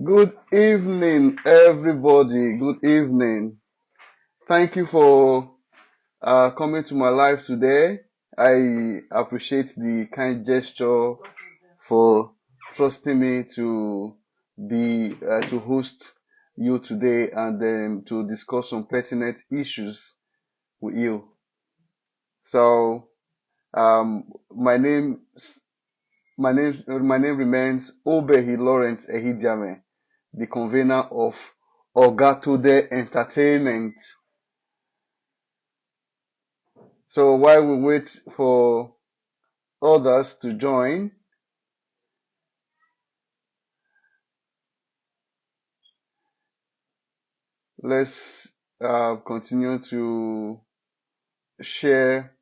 Good evening, everybody. Good evening. Thank you for coming to my live today. I appreciate the kind gesture for trusting me to be to host you today and then to discuss some pertinent issues with you. So, my name remains Obehi Lawrence Ehidiame, the convener of Ogatude Entertainment. So while we wait for others to join, let's continue to share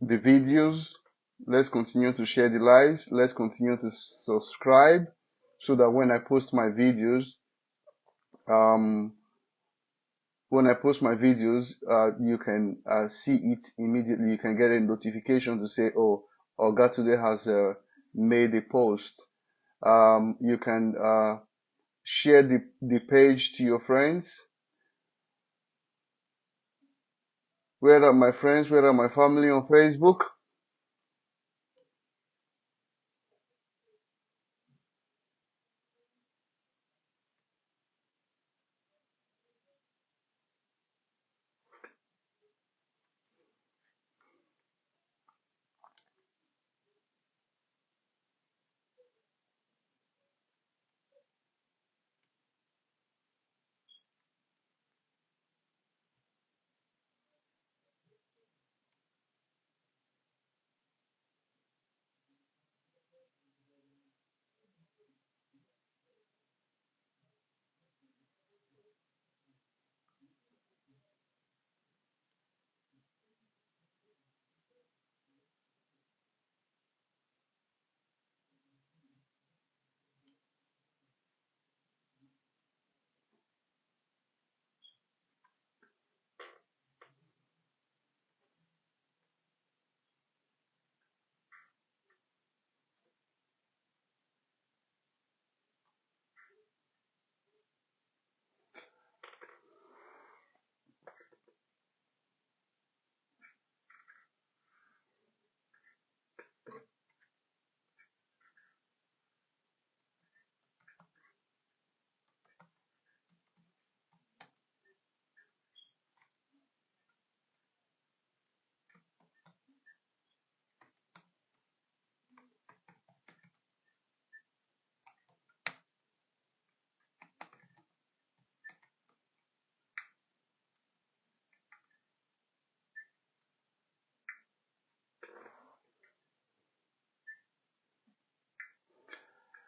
the videos. Let's continue to share the lives. Let's continue to subscribe so that when I post my videos, um, you can see it immediately. You can get a notification to say, "Oh, Oga today has made a post." You can share the page to your friends. Where are my friends? Where are my family on Facebook?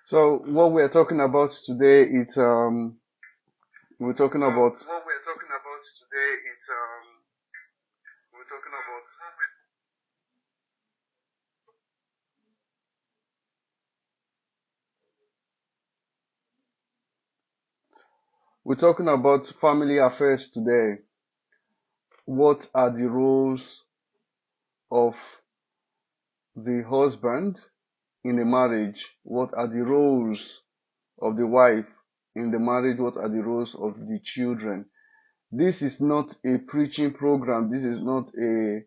So what we're talking about today is we're talking about we're talking about family affairs today. What are the roles of the husband in a marriage? What are the roles of the wife in the marriage? What are the roles of the children? This is not a preaching program. This is not a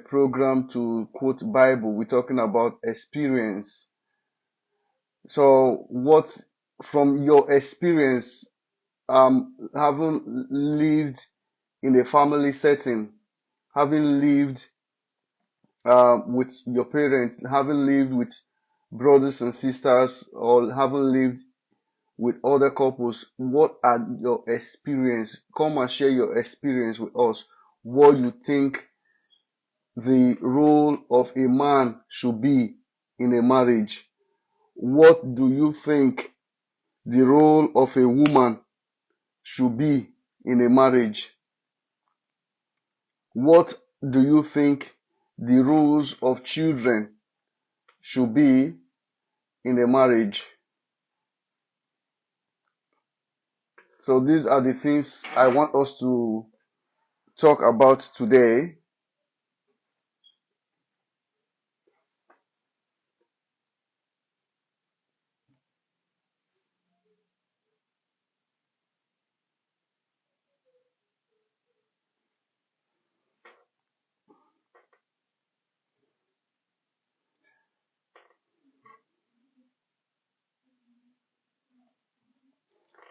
program to quote Bible. We're talking about experience. So what from your experience, having lived in a family setting, having lived with your parents, having lived with brothers and sisters, or having lived with other couples, what are your experience? Come and share your experience with us. What you think the role of a man should be in a marriage? What do you think the role of a woman should be in a marriage? What do you think the roles of children should be in a marriage? So these are the things I want us to talk about today.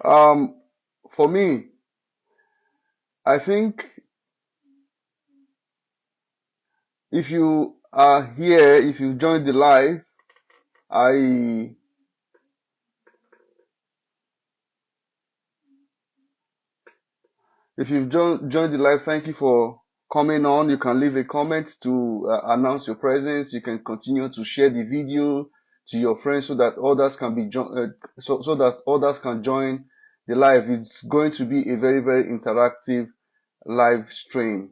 Um, for me, I think if you are here, if you joined the live, I if you've joined the live, thank you for coming on. You can leave a comment to announce your presence. You can continue to share the video to your friends so that others can be so that others can join the live. It's going to be a very, very interactive live stream.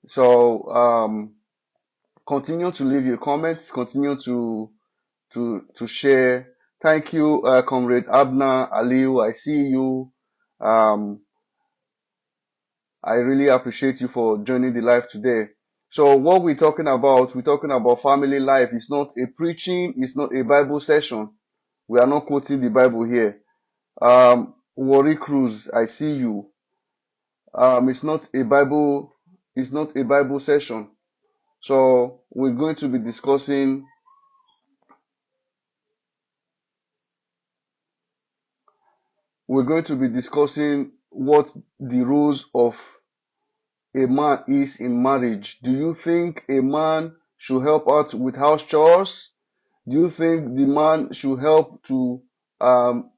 So continue to leave your comments. Continue to share. Thank you, Comrade Abner Aliu. I see you. Um, I really appreciate you for joining the live today. So what we're talking about family life. It's not a preaching, it's not a Bible session. We are not quoting the Bible here. Worry Cruz, I see you. It's not a Bible session. So we're going to be discussing what the rules of a man is in marriage. Do you think a man should help out with house chores? Do you think the man should help to um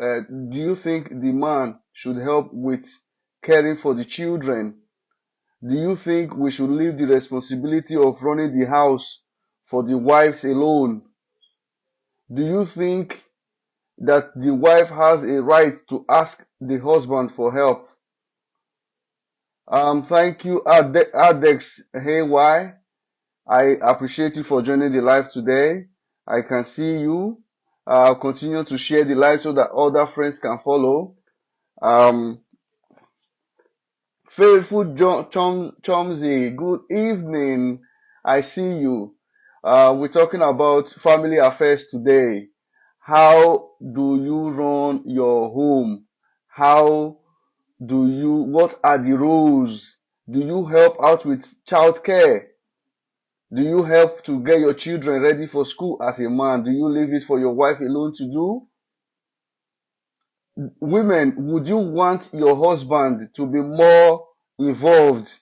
do you think the man should help with caring for the children? Do you think we should leave the responsibility of running the house for the wives alone? Do you think that the wife has a right to ask the husband for help? Thank you, Adex Hey, I appreciate you for joining the live today. I can see you. Continue to share the live so that other friends can follow. Um, Faithful Chomsy, good evening. I see you. We're talking about family affairs today. How do you run your home? What are the rules? Do you help out with childcare? Do you help to get your children ready for school as a man? Do you leave it for your wife alone to do? Women, would you want your husband to be more involved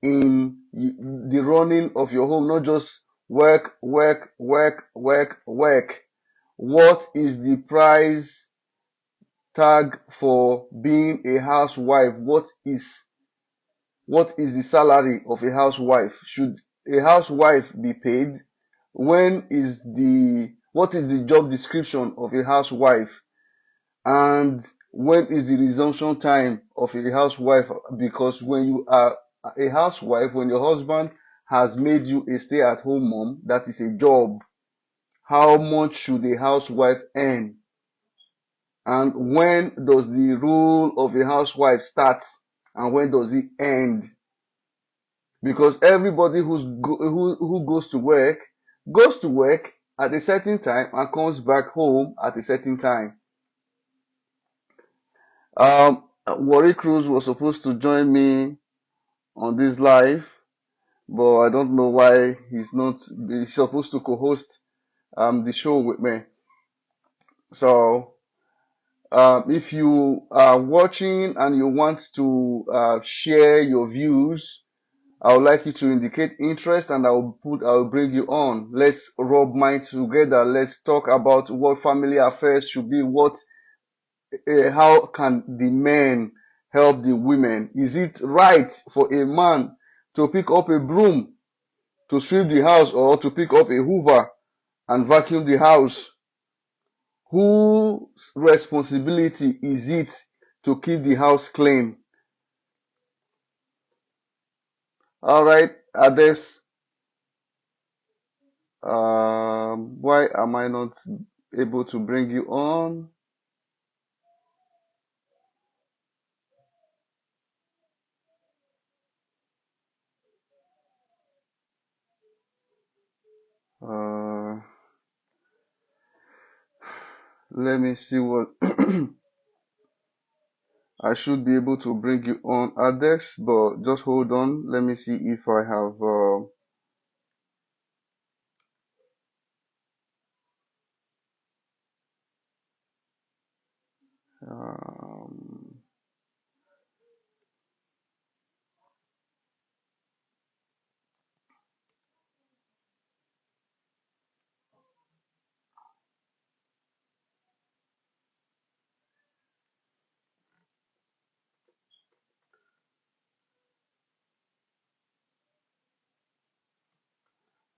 in the running of your home, not just work, work, work, work, work? What is the price tag for being a housewife? What is the salary of a housewife? Should a housewife be paid? What is the job description of a housewife? And when is the resumption time of a housewife? Because when you are a housewife, when your husband has made you a stay-at-home mom, that is a job. How much should a housewife earn? And when does the rule of a housewife start? And when does it end? Because everybody who goes to work at a certain time and comes back home at a certain time. Worry Cruz was supposed to join me on this live, but I don't know why he's supposed to co-host the show with me. So if you are watching and you want to share your views, I would like you to indicate interest and I'll bring you on. Let's rub minds together. Let's talk about what family affairs should be. How can the men help the women? Is it right for a man to pick up a broom to sweep the house or to pick up a hoover and vacuum the house? Whose responsibility is it to keep the house clean? All right, Ades, why am I not able to bring you on? Uh, let me see what I should be able to bring you on, Adex, but just hold on. Let me see if I have.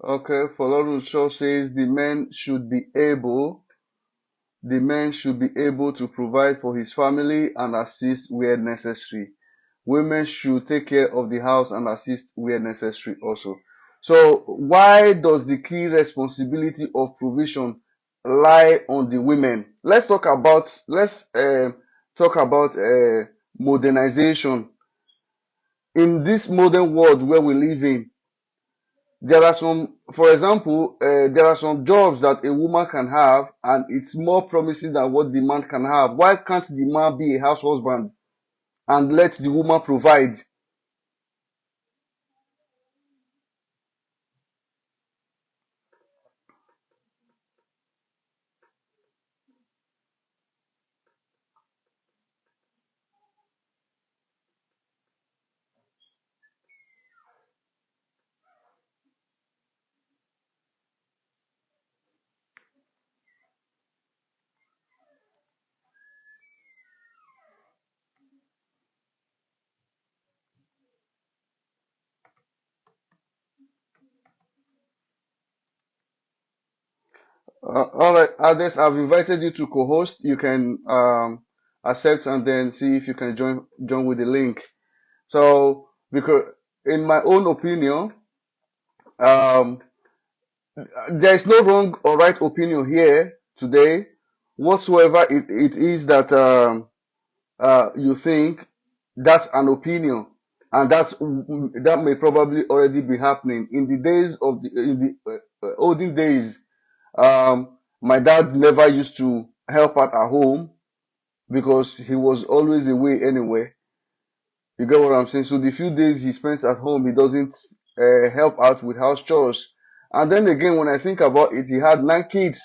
Okay, Folorun Shaw says the man should be able to provide for his family and assist where necessary. Women should take care of the house and assist where necessary also. So why does the key responsibility of provision lie on the women? Let's talk about modernization. In this modern world where we live in, there are some, for example, there are some jobs that a woman can have, and it's more promising than what the man can have. Why can't the man be a house husband and let the woman provide? All right, Ades, I've invited you to co-host. You can accept and then see if you can join with the link. So, because in my own opinion, um, there is no wrong or right opinion here today. Whatsoever it is that you think, that's an opinion, and that may probably already be happening in the days of the olden days. My dad never used to help out at home because he was always away anyway. You get what I'm saying? So the few days he spends at home, he doesn't help out with house chores. And then again, when I think about it, he had 9 kids.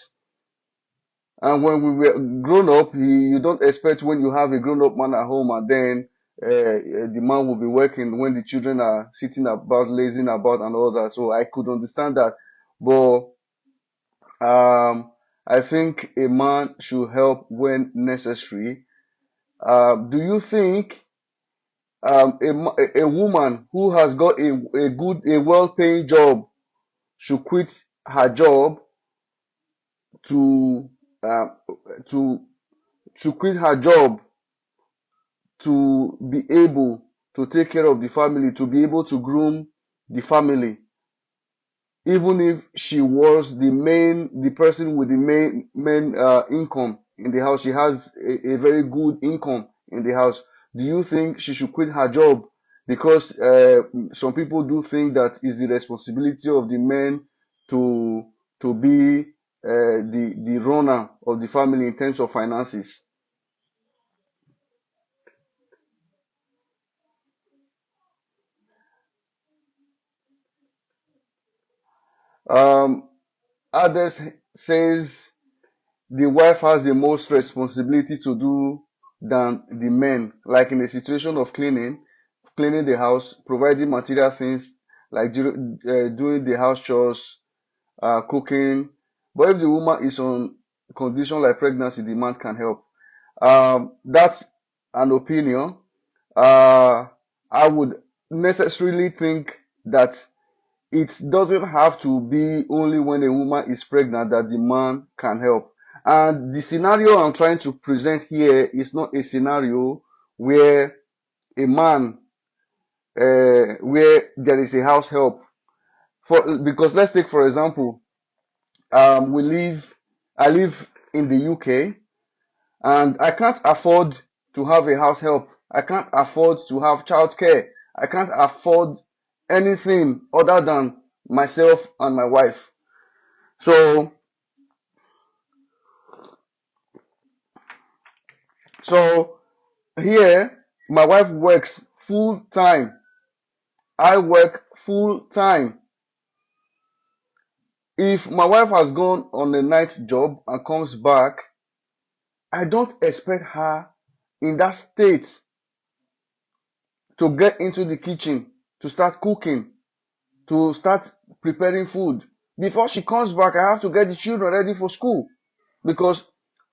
And when we were grown up, you don't expect when you have a grown up man at home and then the man will be working when the children are sitting about, lazing about, and all that. So I could understand that. But I think a man should help when necessary. Do you think a woman who has got a well-paying job should quit her job to uh, to to quit her job to be able to take care of the family, to be able to groom the family, even if she was the person with the main income in the house? She has a very good income in the house. Do you think she should quit her job? Because some people do think that it's the responsibility of the men to be the runner of the family in terms of finances. Um, Others says the wife has the most responsibility to do than the men, like in a situation of cleaning the house, providing material things like doing the house chores, cooking. But if the woman is on condition like pregnancy, the man can help. That's an opinion. Uh, I would necessarily think that it doesn't have to be only when a woman is pregnant that the man can help. And the scenario I'm trying to present here is not a scenario where a man, where there is a house help. Because let's take for example, we live, I live in the UK, and I can't afford to have a house help. I can't afford to have childcare. I can't afford anything other than myself and my wife. So, so here, my wife works full time. I work full time. If my wife has gone on a night job and comes back, I don't expect her in that state to get into the kitchen, to start cooking, to start preparing food. Before she comes back, I have to get the children ready for school. Because,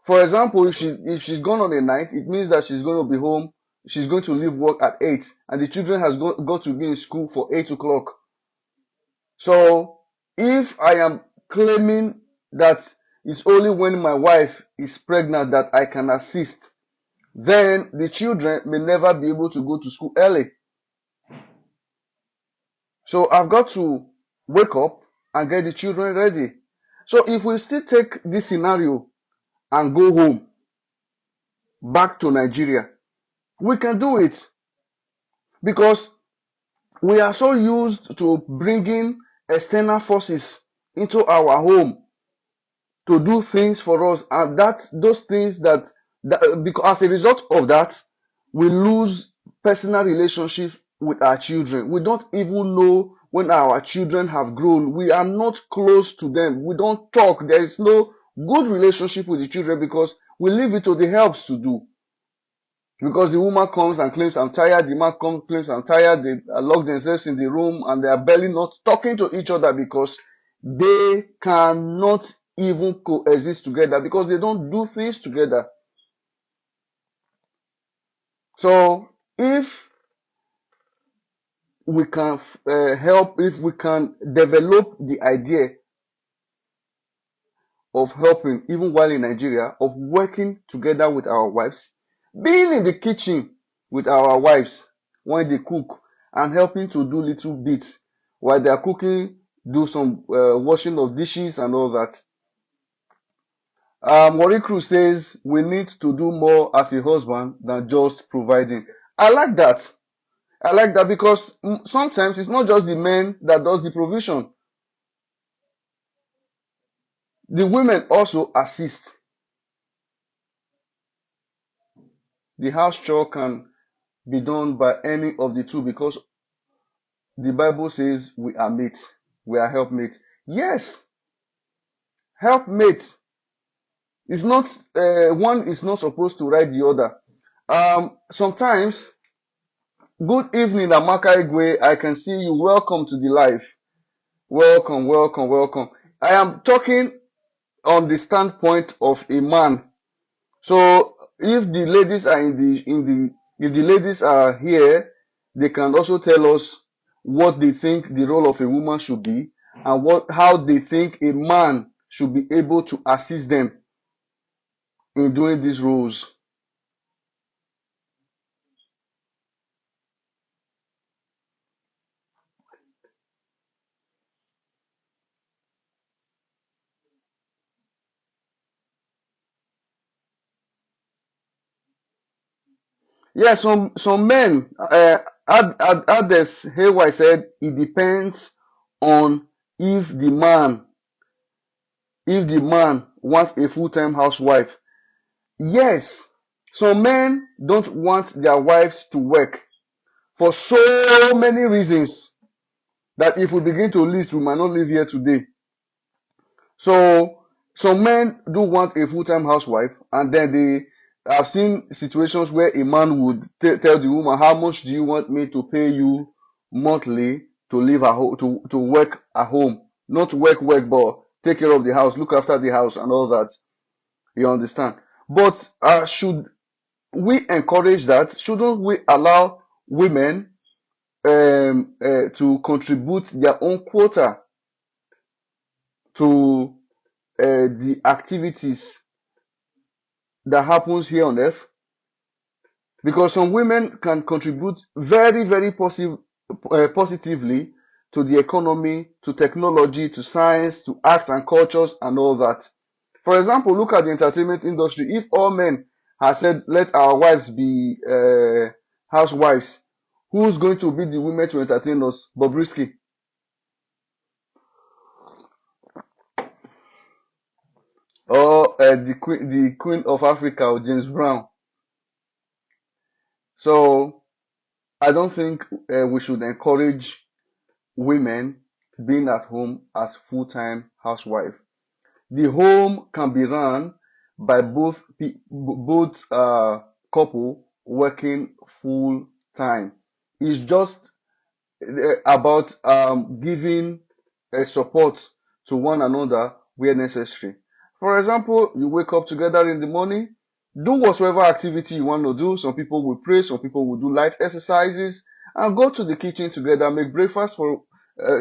for example, if she's gone on a night, it means that she's going to be home. She's going to leave work at 8, and the children has got to be in school for 8 o'clock. So If I am claiming that it's only when my wife is pregnant that I can assist, then the children may never be able to go to school early. So I've got to wake up and get the children ready. So if we still take this scenario and go home, back to Nigeria, we can do it because we are so used to bringing external forces into our home to do things for us, and those things because as a result of that, we lose personal relationships with our children. We don't even know when our children have grown. We are not close to them. We don't talk. There is no good relationship with the children because we leave it to the helps to do. Because the woman comes and claims I'm tired, the man comes claims I'm tired, they lock themselves in the room and they are barely not talking to each other because they cannot even coexist together because they don't do things together. So if we can if we can develop the idea of helping even while in Nigeria, of working together with our wives, being in the kitchen with our wives when they cook and helping to do little bits while they are cooking, do some washing of dishes and all that. Warikru says we need to do more as a husband than just providing. I like that. I like that because sometimes it's not just the men that does the provision. The women also assist. The house chore can be done by any of the two because the Bible says we are mates. We are helpmates. Yes, helpmates. It's not one is not supposed to ride the other. Sometimes, good evening, Amaka Igwe. I can see you. Welcome to the live. Welcome, welcome, welcome. I am talking on the standpoint of a man. So if the ladies are if the ladies are here, they can also tell us what they think the role of a woman should be and how they think a man should be able to assist them in doing these roles. Yeah, some men, others, Haywire said it depends on if the man wants a full-time housewife. Yes, some men don't want their wives to work for so many reasons that if we begin to list, we might not live here today. So some men do want a full-time housewife, and then I've seen situations where a man would tell the woman, how much do you want me to pay you monthly to live at home, to work at home? Not work, but take care of the house, look after the house and all that. You understand? But should we encourage that? Shouldn't we allow women to contribute their own quota to the activities that happens here on earth? Because some women can contribute very, very positively to the economy, to technology, to science, to arts and cultures and all that. For example, look at the entertainment industry. If all men had said, let our wives be housewives, who's going to be the women to entertain us? Bobrisky. Or the Queen of Africa, or James Brown. So I don't think we should encourage women being at home as full-time housewife. The home can be run by both couple working full time. It's just about giving support to one another where necessary. For example, you wake up together in the morning, do whatsoever activity you want to do. Some people will pray, some people will do light exercises, and go to the kitchen together, make breakfast for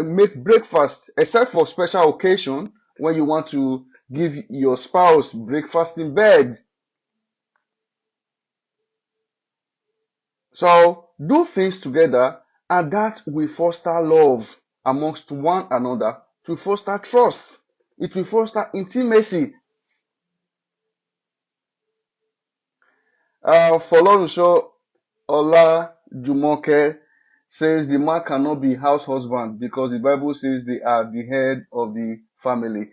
make breakfast except for special occasion when you want to give your spouse breakfast in bed. So do things together, and that will foster love amongst one another, to foster trust. It will foster intimacy. Folorunsho Ola Jumoke says the man cannot be house husband because the Bible says they are the head of the family.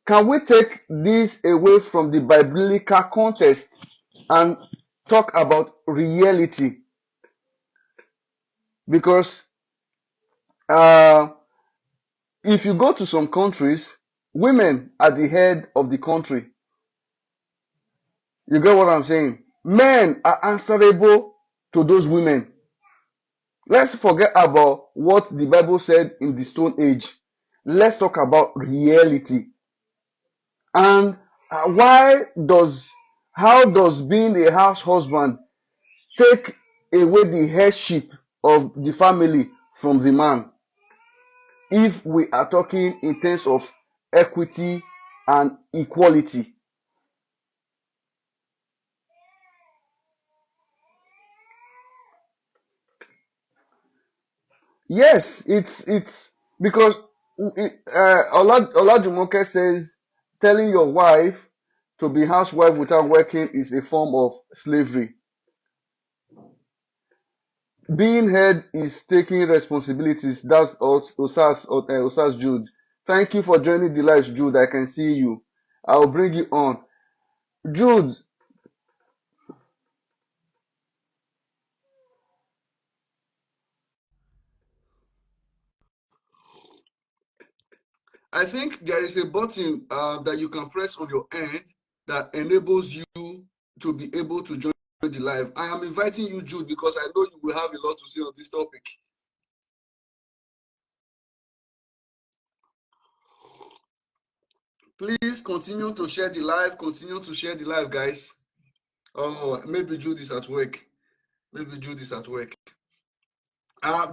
Can we take this away from the biblical context and talk about reality? Because uh, if you go to some countries, women are the head of the country. You get what I'm saying? Men are answerable to those women. Let's forget about what the Bible said in the Stone Age. Let's talk about reality. And how does being a house husband take away the headship of the family from the man, if we are talking in terms of equity and equality? Yes, it's because Olajumoke says telling your wife to be housewife without working is a form of slavery. Being head is taking responsibilities. That's Osas Jude. Thank you for joining the live, Jude. I can see you. I'll bring you on. Jude, I think there is a button that you can press on your end that enables you to be able to join the live. I am inviting you, Jude, because I know you will have a lot to say on this topic. Please continue to share the live. Continue to share the live, guys. Oh, maybe Jude is at work. Maybe Jude is at work.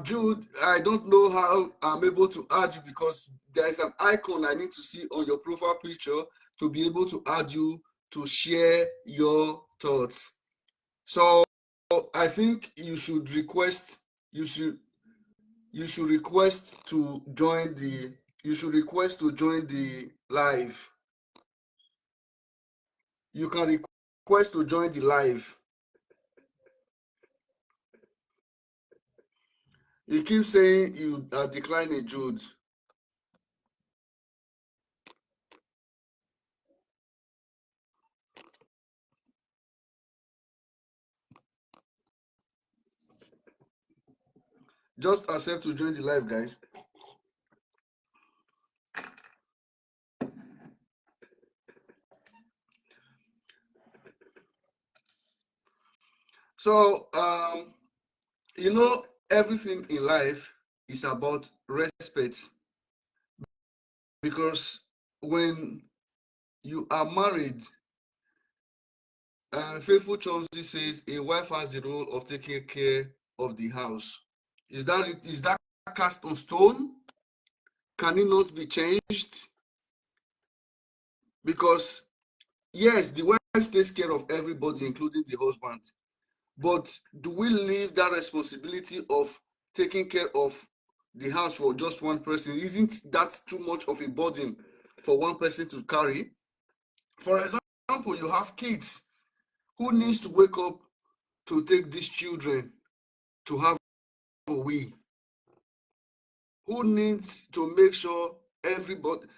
Jude, I don't know how I'm able to add you because there's an icon I need to see on your profile picture to be able to add you to share your thoughts. So I think you should request to join the live. You can request to join the live. You keep saying you are declining, Jude. Just accept to join the live, guys. So, everything in life is about respect, because when you are married, Faithful Chomsky says a wife has the role of taking care of the house. Is that cast on stone? Can it not be changed? Because yes, the wife takes care of everybody, including the husband. But do we leave that responsibility of taking care of the house for just one person? Isn't that too much of a burden for one person to carry? For example, you have kids. Who needs to wake up to take these children to have a wee? Who needs to make sure everybody?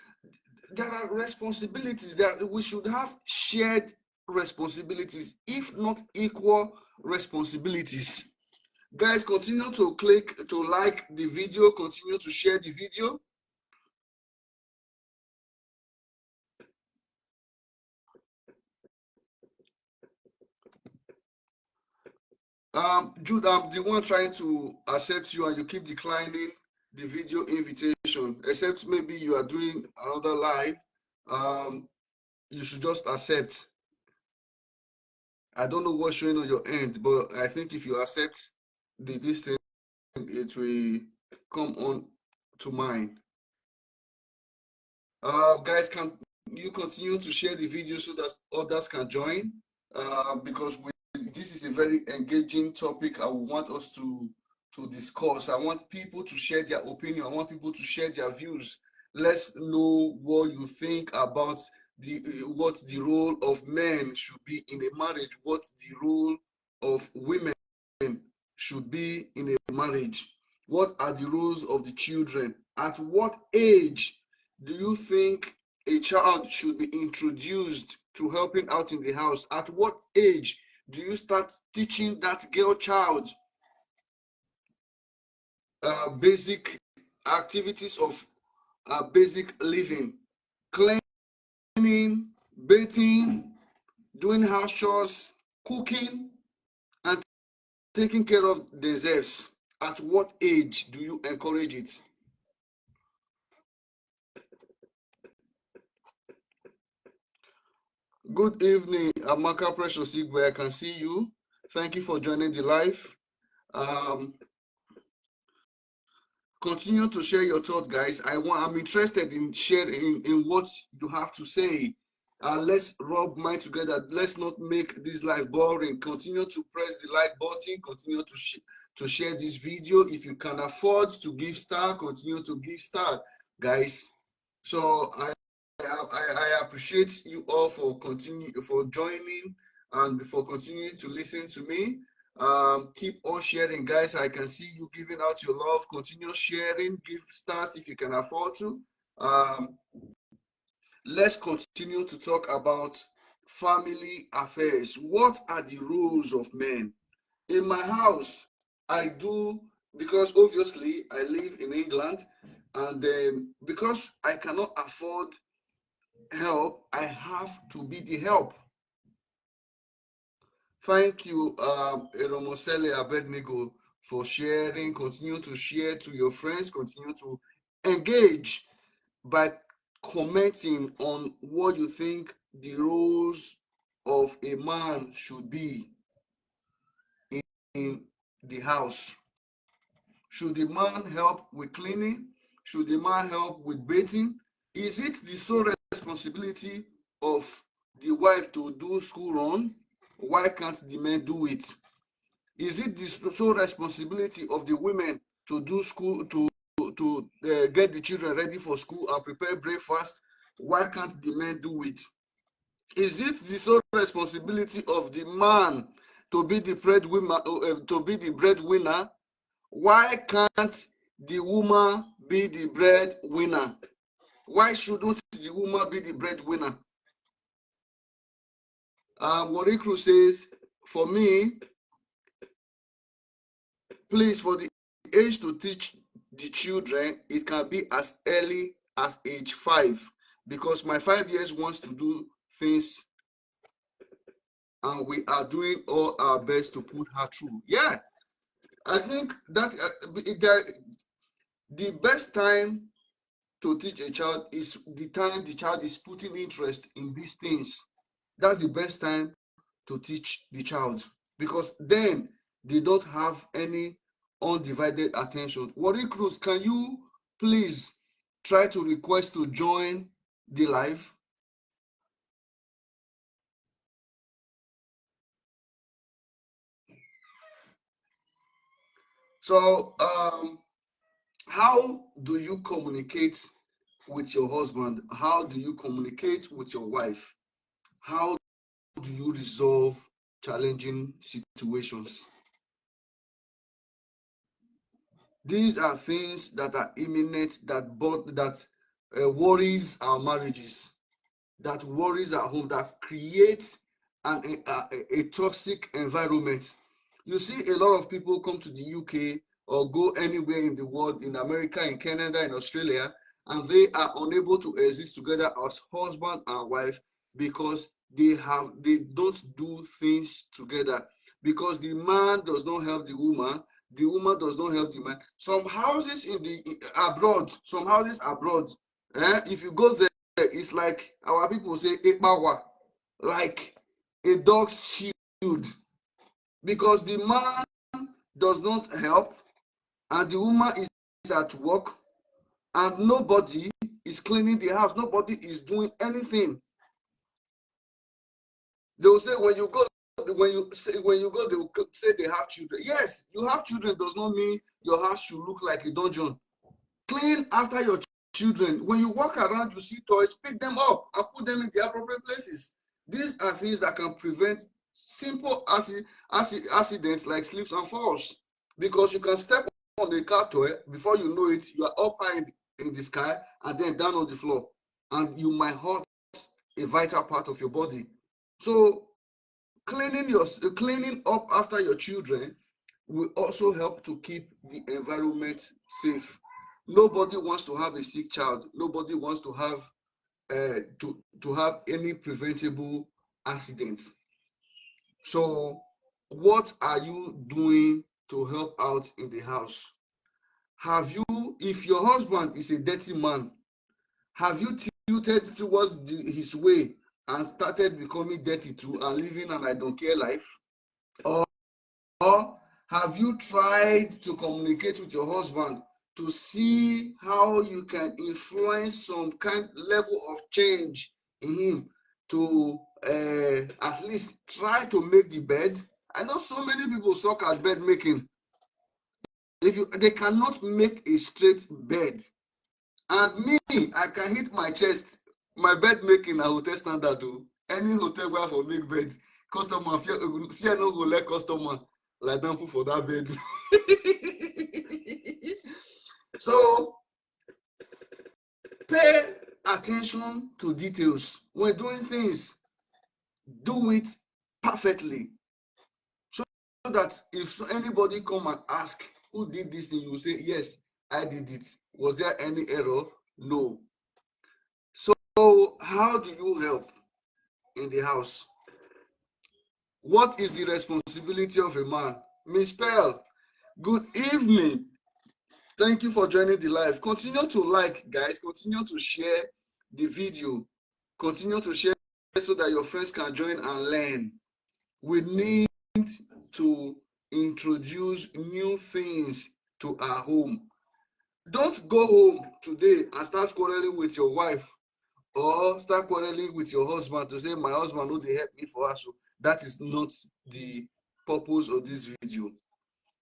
There are responsibilities that we should have shared responsibilities, if not equal responsibilities. Guys, continue to click to like the video, continue to share the video. Jude, I'm the one trying to accept you and you keep declining the video invitation. Except maybe you are doing another live. You should just accept. I don't know what's showing on your end, but I think if you accept this thing, it will come on to mine. Guys, can you continue to share the video so that others can join? Because this is a very engaging topic I want us to discuss. I want people to share their opinion. I want people to share their views. Let's know what you think about what the role of men should be in a marriage, what the role of women should be in a marriage. What are the roles of the children? At what age do you think a child should be introduced to helping out in the house? At what age do you start teaching that girl child basic activities of basic living, cleaning, bathing, doing house chores, cooking, and taking care of themselves? At what age do you encourage it? Good evening, Amaka Precious Igwe. I can see you. Thank you for joining the live. Continue to share your thoughts, guys. I'm interested in sharing in what you have to say. Let's rub mind together. Let's not make this live boring. Continue to press the like button. Continue to share this video. If you can afford to give star, continue to give star, guys. So I appreciate you all for joining and for continuing to listen to me. Keep on sharing, guys. I can see you giving out your love. Continue sharing. Give stars if you can afford to. Let's continue to talk about family affairs. What are the roles of men? In my house, I do, because obviously I live in England, and because I cannot afford help, I have to be the help. Thank you, Eromosele Abednego, for sharing. Continue to share to your friends. Continue to engage by commenting on what you think the roles of a man should be in the house. Should the man help with cleaning? Should the man help with bathing? Is it the sole responsibility of the wife to do school run? Why can't the men do it? Is it the sole responsibility of the women to do school, to get the children ready for school and prepare breakfast? Why can't the men do it? Is it the sole responsibility of the man to be the breadwinner? Why can't the woman be the breadwinner? Why shouldn't the woman be the breadwinner? Warikru says, for me, please, for the age to teach the children, it can be as early as age 5, because my 5 years wants to do things and we are doing all our best to put her through. Yeah, I think that the best time to teach a child is the time the child is putting interest in these things. That's the best time to teach the child, because then they don't have any undivided attention. Wari Cruz, can you please try to request to join the live? So how do you communicate with your husband? How do you communicate with your wife? How do you resolve challenging situations? These are things that are imminent, that worries our marriages, that worries our home, that creates a toxic environment. You see a lot of people come to the UK or go anywhere in the world, in America, in Canada, in Australia, and they are unable to exist together as husband and wife because they don't do things together, because the man does not help the woman does not help the man. Some houses abroad, if you go there, it's like our people say, like a dog's shield, because the man does not help and the woman is at work, and nobody is cleaning the house, nobody is doing anything. They will say when you go, they will say they have children. Yes, you have children does not mean your house should look like a dungeon. Clean after your children. When you walk around, you see toys, pick them up and put them in the appropriate places. These are things that can prevent simple accidents like slips and falls, because you can step on a car toy, before you know it, you are up high in the sky and then down on the floor, and you might hurt a vital part of your body. So cleaning up after your children will also help to keep the environment safe. Nobody wants to have a sick child. Nobody wants to have any preventable accidents. So what are you doing to help out in the house? Have you, if your husband is a dirty man, have you tilted towards his way and started becoming dirty too and living an I don't care life? Or have you tried to communicate with your husband to see how you can influence some kind level of change in him to at least try to make the bed? I know so many people suck at bed making. They cannot make a straight bed. And me, I can hit my chest. My bed making a hotel standard though. Any hotel where for make bed, customer fear no go let customer like down put for that bed. So pay attention to details. When doing things, do it perfectly. So that if anybody come and ask who did this thing, you say, yes, I did it. Was there any error? No. So how do you help in the house? What is the responsibility of a man? Miss Pearl, good evening. Thank you for joining the live. Continue to like, guys. Continue to share the video. Continue to share so that your friends can join and learn. We need to introduce new things to our home. Don't go home today and start quarreling with your wife or start quarreling with your husband to say, my husband no dey help me for us. So that is not the purpose of this video.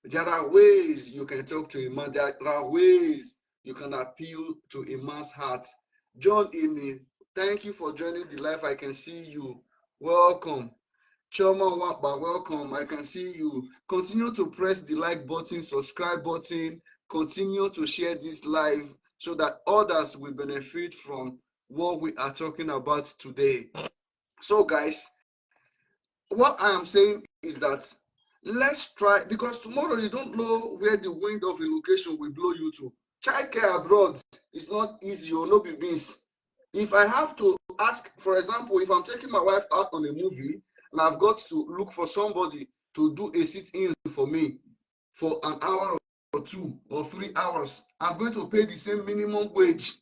There are ways you can talk to a man. There are ways you can appeal to a man's heart. John Ini, thank you for joining the live. I can see you. Welcome. Choma Wapa, welcome. I can see you. Continue to press the like button, subscribe button. Continue to share this live so that others will benefit from what we are talking about today. So guys, what I am saying is that let's try, because tomorrow you don't know where the wind of relocation will blow you to. Childcare abroad is not easy or no be beans. If I have to ask, for example, if I'm taking my wife out on a movie and I've got to look for somebody to do a sit-in for me for an hour or 2 or 3 hours, I'm going to pay the same minimum wage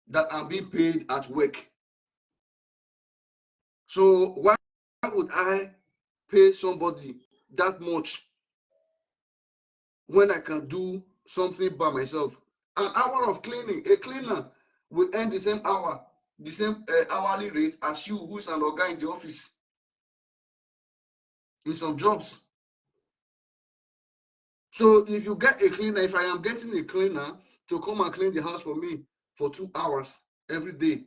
that I'm being paid at work. So why would I pay somebody that much when I can do something by myself? An hour of cleaning, a cleaner will earn the same hour, the same hourly rate as you, who is an organ in the office in some jobs. So if you get a cleaner, if I am getting a cleaner to come and clean the house for me for 2 hours every day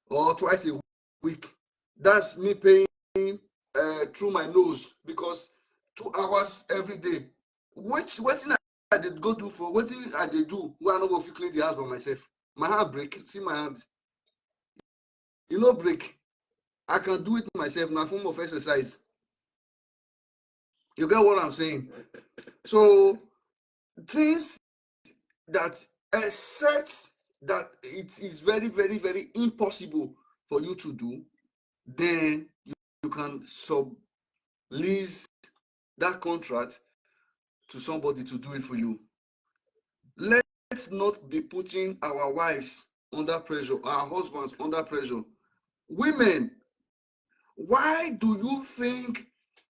or twice a week, that's me paying through my nose, because 2 hours every day. What thing I did go do for? What thing I did do when I no go fit clean the house by myself? My hand break. See my hand. You know break. I can do it myself. Na form of exercise. You get what I'm saying? So things that, except that it is very, very, very impossible for you to do, then you can sublease that contract to somebody to do it for you. Let's not be putting our wives under pressure, our husbands under pressure. Women, why do you think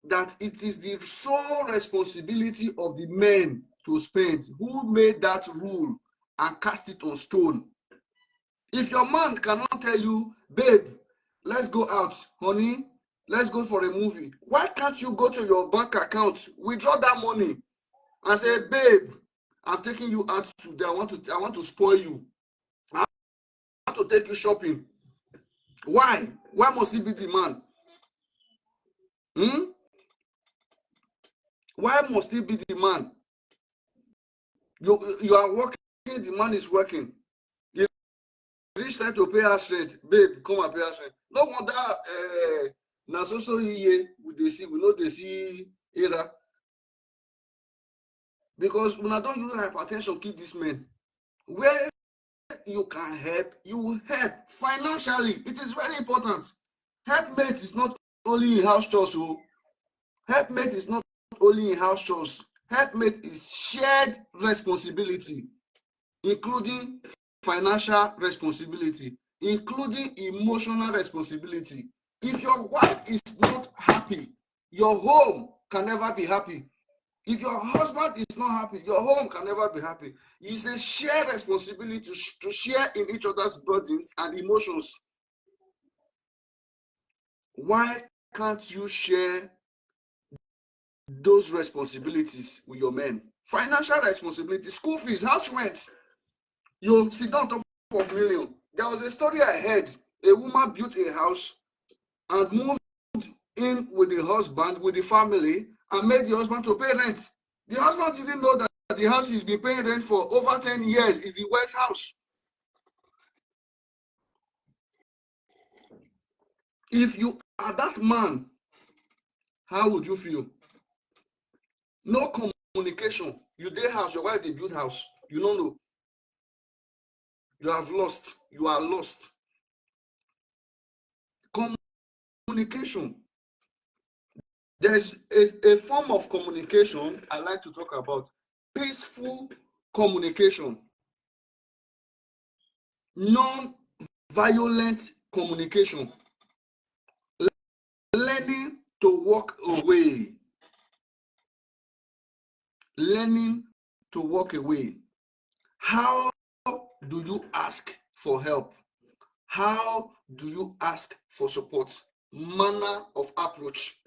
that it is the sole responsibility of the men to spend? Who made that rule and cast it on stone. If your man cannot tell you, babe, let's go out, honey, let's go for a movie, why can't you go to your bank account, withdraw that money, and say, babe, I'm taking you out today. I want to spoil you. I want to take you shopping. Why? Why must he be the man? Why must he be the man? You are working, the man is working. You reach time to pay us rent, babe, come and pay us rent. No wonder na so we know they see era. Because when I don't use hypertension, keep this man. Where you can help, you will help financially. It is very important. Helpmate is not only in house chores. Helpmate is not only in house chores. Helpmate is shared responsibility, including financial responsibility, including emotional responsibility. If your wife is not happy, your home can never be happy. If your husband is not happy, your home can never be happy. It's a shared responsibility to share in each other's burdens and emotions. Why can't you share those responsibilities with your men? Financial responsibility, school fees, house rent. You sit down on top of million. There was a story I heard. A woman built a house and moved in with the husband, with the family, and made the husband to pay rent. The husband didn't know that the house he's been paying rent for over 10 years is the wife's house. If you are that man, how would you feel? No communication. You dey house, your wife dey build house. You don't know. You have lost. You are lost. Communication. There's a form of communication I like to talk about. Peaceful communication. Non-violent communication. Learning to walk away. Learning to walk away. How do you ask for help? How do you ask for support? Manner of approach.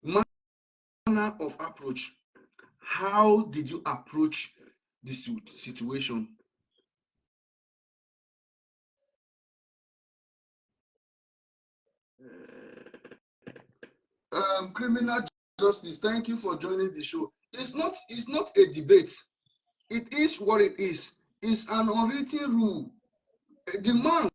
Manner of approach. How did you approach the situation? Criminal justice, thank you for joining the show. It's not a debate. It is what it is. It's an unwritten rule. The man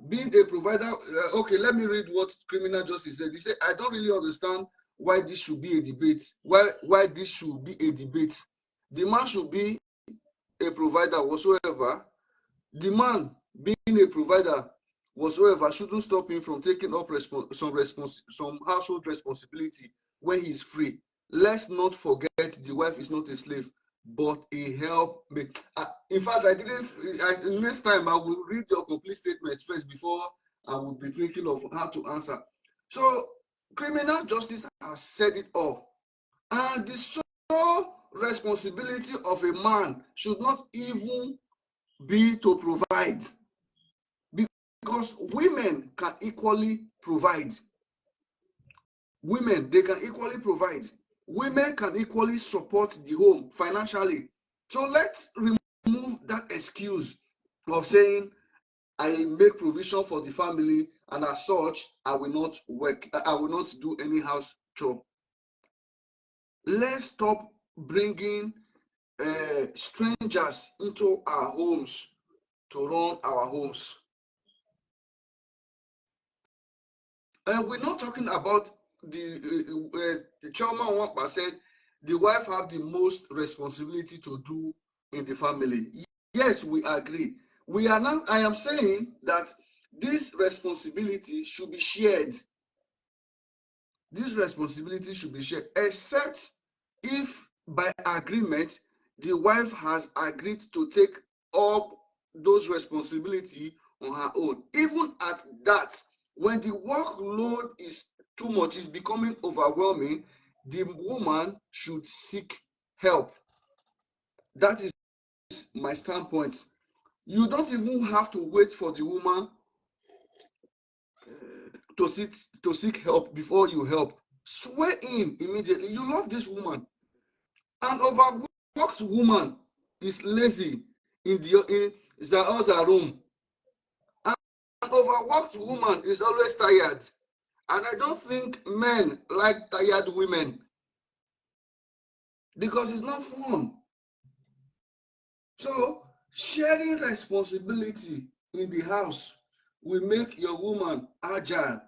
being a provider, okay, let me read what criminal justice said. He said, I don't really understand why this should be a debate. Why this should be a debate. The man should be a provider whatsoever. The man being a provider whatsoever shouldn't stop him from taking up some household responsibility when he's free. Let's not forget the wife is not a slave, but a helpmate. In fact, next time I will read your complete statement first before I will be thinking of how to answer. So, criminal justice has said it all. And the sole responsibility of a man should not even be to provide, because women can equally provide. Women, they can equally provide. Women can equally support the home financially. So let's remove that excuse of saying, I make provision for the family, and as such, I will not work. I will not do any house chore. Let's stop bringing strangers into our homes to run our homes. We're not talking about the chairman Wampa said the wife have the most responsibility to do in the family. Yes, we agree. I am saying that this responsibility should be shared. This responsibility should be shared, except if by agreement the wife has agreed to take up those responsibilities on her own. Even at that, when the workload is too much, is becoming overwhelming, the woman should seek help. That is my standpoint. You don't even have to wait for the woman to seek help before you help. Swear in immediately. You love this woman. An overworked woman is lazy in the other room. An overworked woman is always tired. And I don't think men like tired women because it's not fun. So sharing responsibility in the house will make your woman agile,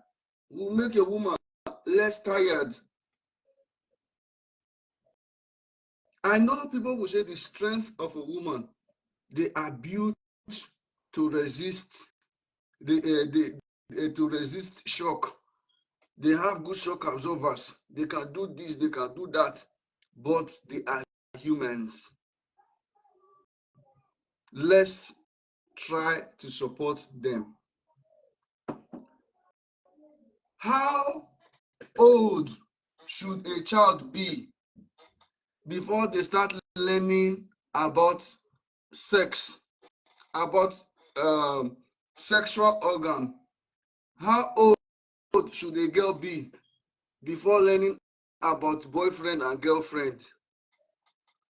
will make your woman less tired. I know people will say the strength of a woman, they are built to resist to resist shock. They have good shock absorbers. They can do this, they can do that, but they are humans. Let's try to support them. How old should a child be before they start learning about sex, about sexual organ? How old should a girl be before learning about boyfriend and girlfriend?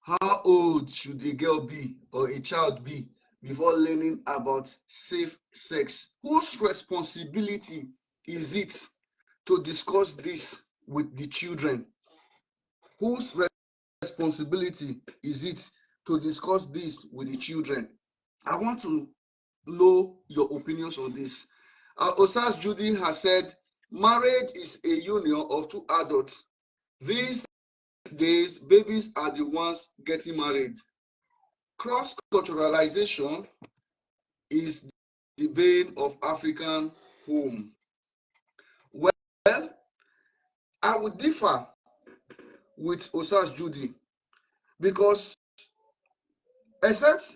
How old should a girl be or a child be before learning about safe sex? Whose responsibility is it to discuss this with the children? Whose responsibility is it to discuss this with the children? I want to know your opinions on this. Osas Judy has said, marriage is a union of two adults. These days, babies are the ones getting married. Cross-culturalization is the bane of African home. Well, I would differ with Osas Judy because except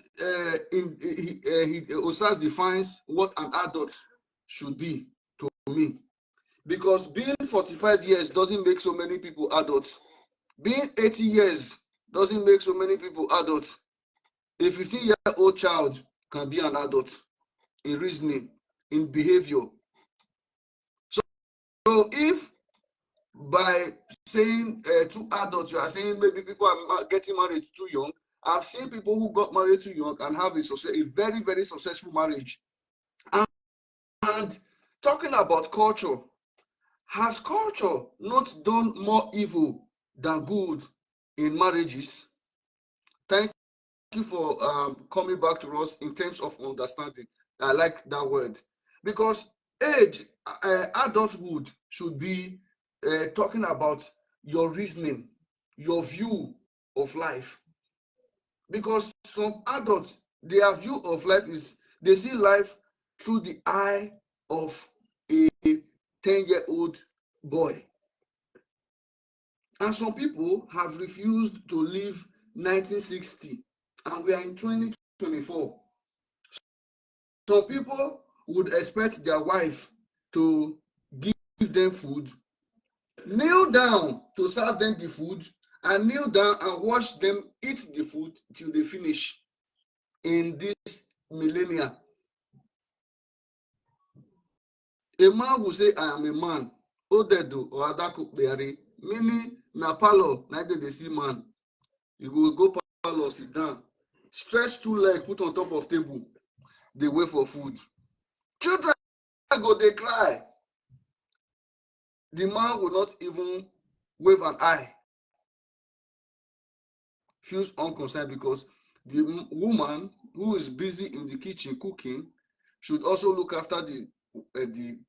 Osas defines what an adult should be to me, because being 45 years doesn't make so many people adults. Being 80 years doesn't make so many people adults. A 15-year-old child can be an adult in reasoning, in behavior. So if by saying two adults, you are saying maybe people are getting married too young, I've seen people who got married too young and have a very, very successful marriage. And talking about culture, has culture not done more evil than good in marriages? Thank you for coming back to us in terms of understanding. I like that word, because age, adulthood should be talking about your reasoning, your view of life. Because some adults, their view of life is they see life through the eye of a 10-year-old boy. And some people have refused to live 1960, and we are in 2024. Some people would expect their wife to give them food, kneel down to serve them the food, and kneel down and watch them eat the food till they finish in this millennia. A man will say, I am a man. Odedo or Adakukbeari, meaning na palo, neither they see man. You will go palo, sit down, stretch two legs, put on top of table, they wait for food. Children go, they cry. The man will not even wave an eye. Feels unconcerned, because the woman who is busy in the kitchen cooking should also look after the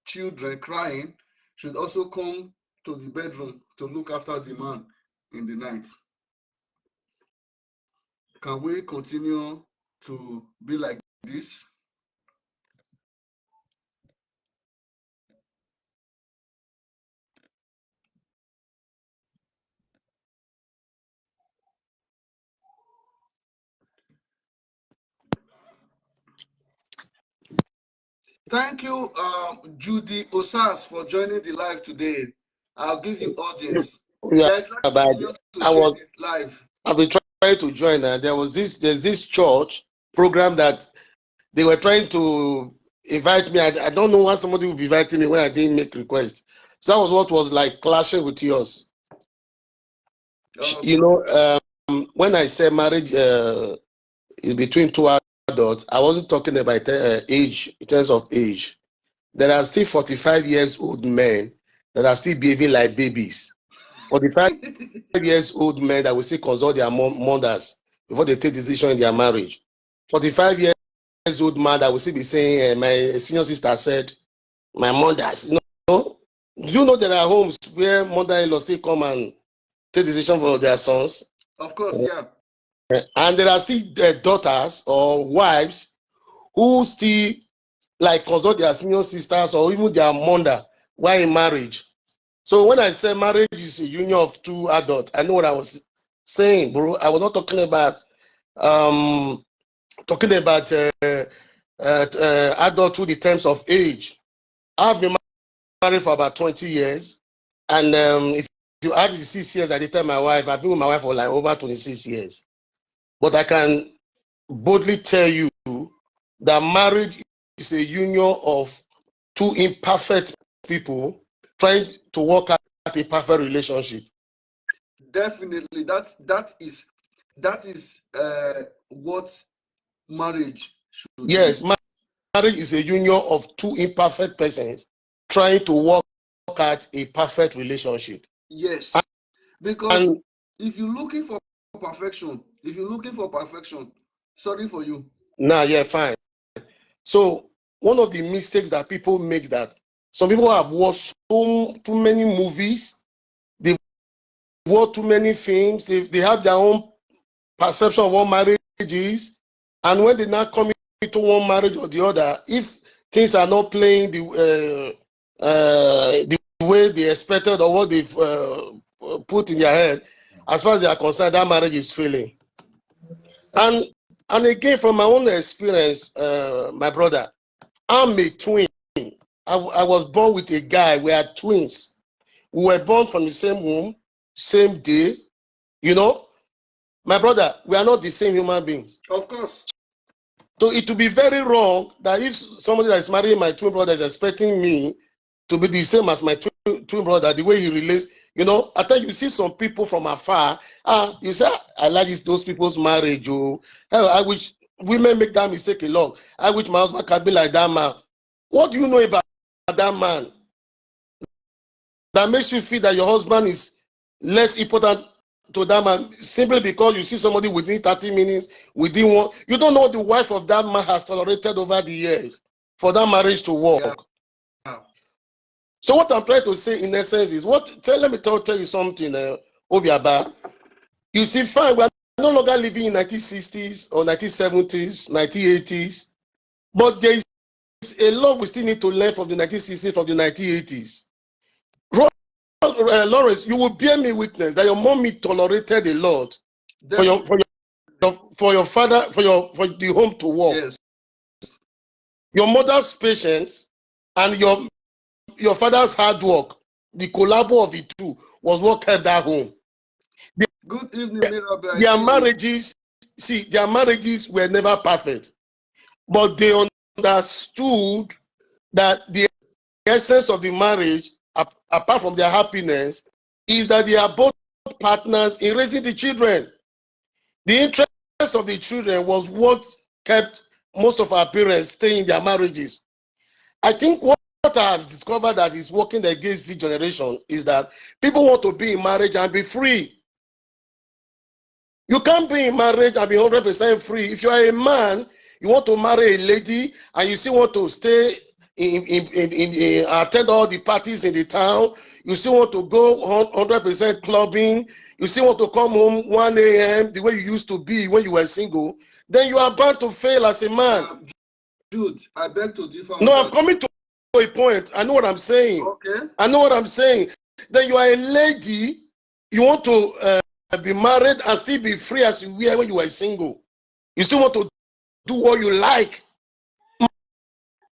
children crying, should also come to the bedroom to look after the man in the night. Can we continue to be like this? Thank you, Judy Osas, for joining the live today. I'll give you audience. Yeah, Guys, let's continue to share this live. I've been trying trying to join, there's this church program that they were trying to invite me. I don't know why somebody would be inviting me when I didn't make request. So that was what was like clashing with yours. You know, when I say marriage is between two adults, I wasn't talking about age, in terms of age. There are still 45 years old men that are still behaving like babies. 45 years old men that will still consult their mothers before they take decision in their marriage. 45 years old man that will still be saying, my senior sister said, my mothers, you know there are homes where mother-in-law still come and take decision for their sons. Of course, yeah. And there are still daughters or wives who still like consult their senior sisters or even their mother while in marriage. So when I say marriage is a union of two adults, I know what I was saying, bro. I was not talking about adulthood in terms of age. I've been married for about 20 years, and if you add the 6 years I did tell my wife, I've been with my wife for like over 26 years. But I can boldly tell you that marriage is a union of two imperfect people trying to work out a perfect relationship. Definitely, that is what marriage should Yes, be. marriage is a union of two imperfect persons trying to work out a perfect relationship. Yes, because And if you're looking for perfection, sorry for you. now, yeah, fine. So one of the mistakes that people make, that some people have watched too many movies, they've watched too many films, they have their own perception of what marriage is, and when they now come into one marriage or the other, if things are not playing the way they expected or what they've put in their head, as far as they are concerned, that marriage is failing. And again, from my own experience, my brother, I'm a twin. I was born with a guy. We are twins. We were born from the same womb, same day. You know, my brother, we are not the same human beings. Of course. So it would be very wrong that if somebody that is marrying my twin brother is expecting me to be the same as my twin brother, the way he relates, I think you see some people from afar, you say, I like those people's marriage. Oh, I wish women make that mistake a lot. I wish my husband can be like that man. What do you know about that man that makes you feel that your husband is less important to that man simply because you see somebody within 30 minutes, within one? You don't know what the wife of that man has tolerated over the years for that marriage to work. Yeah. So what I'm trying to say in essence is, let me tell you something, Obiaba. You see, fine, we are no longer living in 1960s or 1970s, 1980s, but there is a lot we still need to learn from the 1960s, from the 1980s. Lawrence, you will bear me witness that your mommy tolerated a lot for your father, for the home to work. Yes. Your mother's patience and your father's hard work, the collabo of the two, was what kept that home. Good evening, Mirabe. Their marriages were never perfect, but they understood that the essence of the marriage, apart from their happiness, is that they are both partners in raising the children. The interest of the children was what kept most of our parents staying in their marriages. I think what I have discovered that is working against this generation is that people want to be in marriage and be free. You can't be in marriage and be 100% free. If you are a man, you want to marry a lady and you still want to stay attend all the parties in the town, you still want to go 100% clubbing, you still want to come home 1 a.m. the way you used to be when you were single, then you are bound to fail as a man. Jude, I beg to differ. No, I'm coming to a point. I know what I'm saying. Okay. I know what I'm saying. Then you are a lady, you want to be married and still be free as you were when you were single. You still want to do what you like.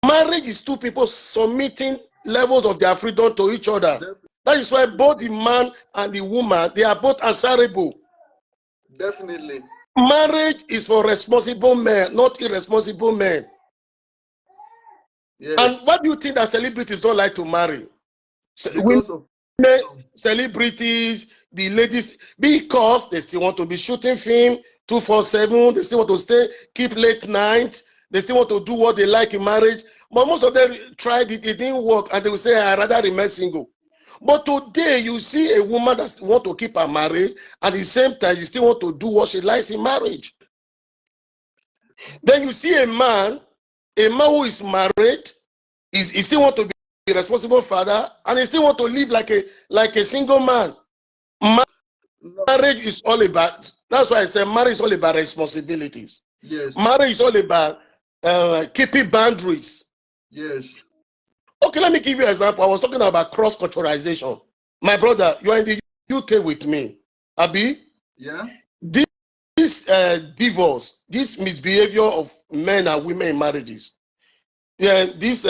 Marriage is two people submitting levels of their freedom to each other. That is why both the man and the woman, they are both answerable. Definitely. Marriage is for responsible men, not irresponsible men. Yes. And what do you think that celebrities don't like to marry? Because of Celebrities, the ladies, because they still want to be shooting film 247, they still want to stay, keep late night, they still want to do what they like in marriage. But most of them tried it, it didn't work, and they will say, I'd rather remain single. But today, you see a woman that want to keep her marriage, at the same time, she still want to do what she likes in marriage. Then you see a man who is married, he still want to be a responsible father, and he still want to live like a single man. Marriage is all about, that's why I say marriage is all about responsibilities. Yes. Marriage is all about keeping boundaries. Yes. Okay, let me give you an example. I was talking about cross-culturalization. My brother, you are in the UK with me. Abi? Yeah. This divorce, this misbehavior of men and women in marriages, this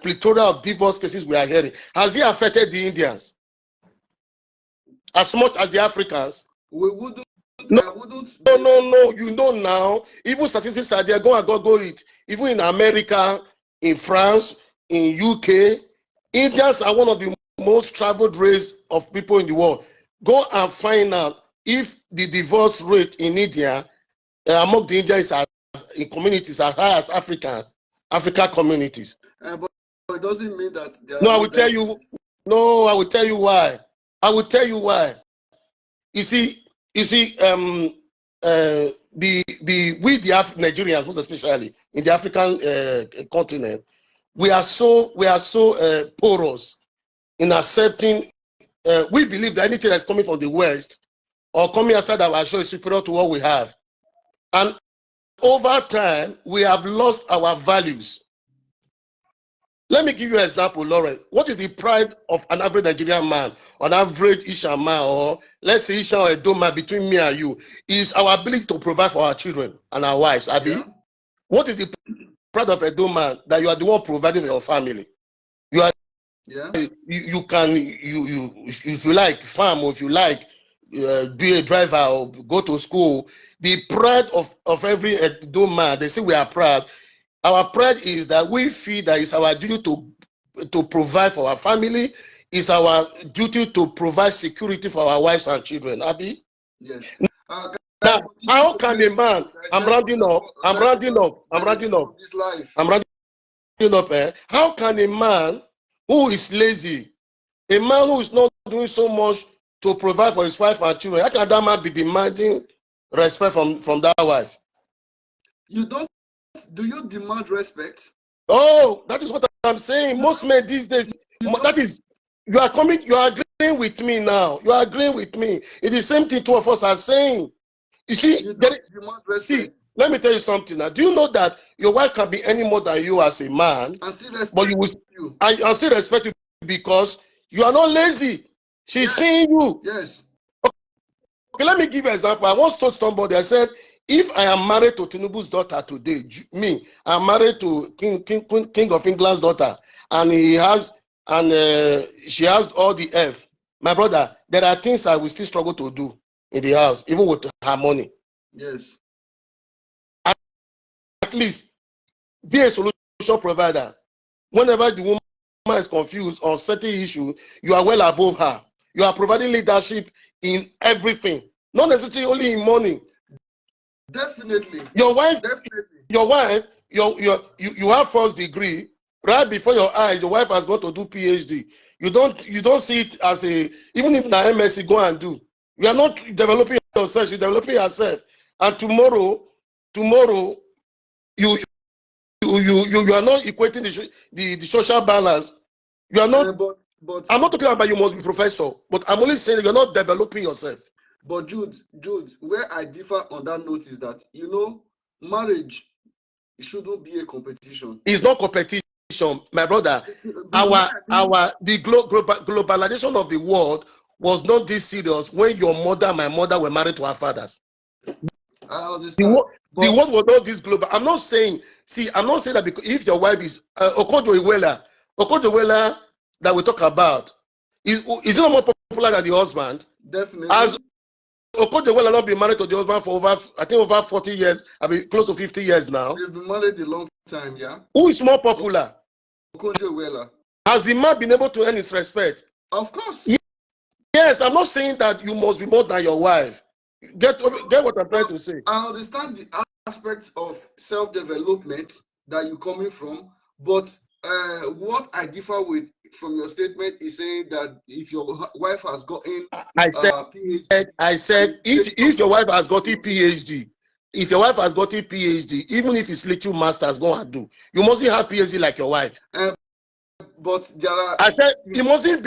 plethora of divorce cases we are hearing, has it affected the Indians as much as the Africans? We wouldn't. No, I wouldn't. no. You know now, even statistics are there. Go it. Even in America, in France, in UK, Indians are one of the most traveled race of people in the world. Go and find out if the divorce rate in India among the Indians in communities as high as African communities. But it doesn't mean that there No, are I no will tell you. divorces. No, I will tell you why. You see, the Nigerians, most especially in the African continent, we are so porous in accepting. We believe that anything that's coming from the West or coming outside our shore is superior to what we have, and over time we have lost our values. Let me give you an example, Lauren. What is the pride of an average Nigerian man, an average Isha man, or let's say Isha or Edo man between me and you, is our ability to provide for our children and our wives, Abi? Yeah. What is the pride of Edo man? That you are the one providing for your family. You are, Yeah. you can, if you like, farm, or if you like, be a driver or go to school. The pride of every Edo man, they say we are proud. Our pride is that we feel that it's our duty to provide for our family. It's our duty to provide security for our wives and children. Abi? Yes. Now, how can a man? I'm rounding up. This life. How can a man who is lazy, a man who is not doing so much to provide for his wife and children, how can that man be demanding respect from that wife? You don't. Do you demand respect? Oh, that is what I'm saying. Most men these days, that is, you are agreeing with me now. You are agreeing with me. It's the same thing two of us are saying. You see, You don't demand respect. let me tell you something now. Do you know that your wife can be any more than you as a man, and still respect but you will you. and still respect you because you are not lazy. She's seeing you. Yes. Okay, let me give you an example. I once told somebody, I said, if I am married to Tinubu's daughter today, I'm married to King of England's daughter, and she has all the F. My brother, there are things I will still struggle to do in the house, even with her money. Yes. At least be a solution provider. Whenever the woman is confused on certain issue, you are well above her. You are providing leadership in everything, not necessarily only in money. Definitely. Your wife, Definitely. you have first degree. Right before your eyes, your wife has got to do PhD. You don't see it as even if na MSc go and do. You are not developing yourself, she's developing herself. And tomorrow, you are not equating the social balance. You are not. But I'm not talking about you must be professor, but I'm only saying you're not developing yourself. But Jude, where I differ on that note is that marriage shouldn't be a competition. It's not competition, my brother. The globalization of the world was not this serious when your mother and my mother were married to our fathers. I understand. The world was not this global. I'm not saying that because if your wife is Okojo Iweala that we talk about, is it not more popular than the husband? Definitely. Okoje will not be married to the husband for over, I think, over 40 years. I mean, close to 50 years now. They've been married a long time, yeah. Who is more popular? Okoje Wela. Has the man been able to earn his respect? Of course. Yes, I'm not saying that you must be more than your wife. Get what I'm trying to say. I understand the aspect of self-development that you're coming from, but what I differ with from your statement is saying that if your wife has gotten PhD, I said if your wife has gotten PhD, even if it's little masters, go and do. You mustn't have PhD like your wife. But there are. I said it mustn't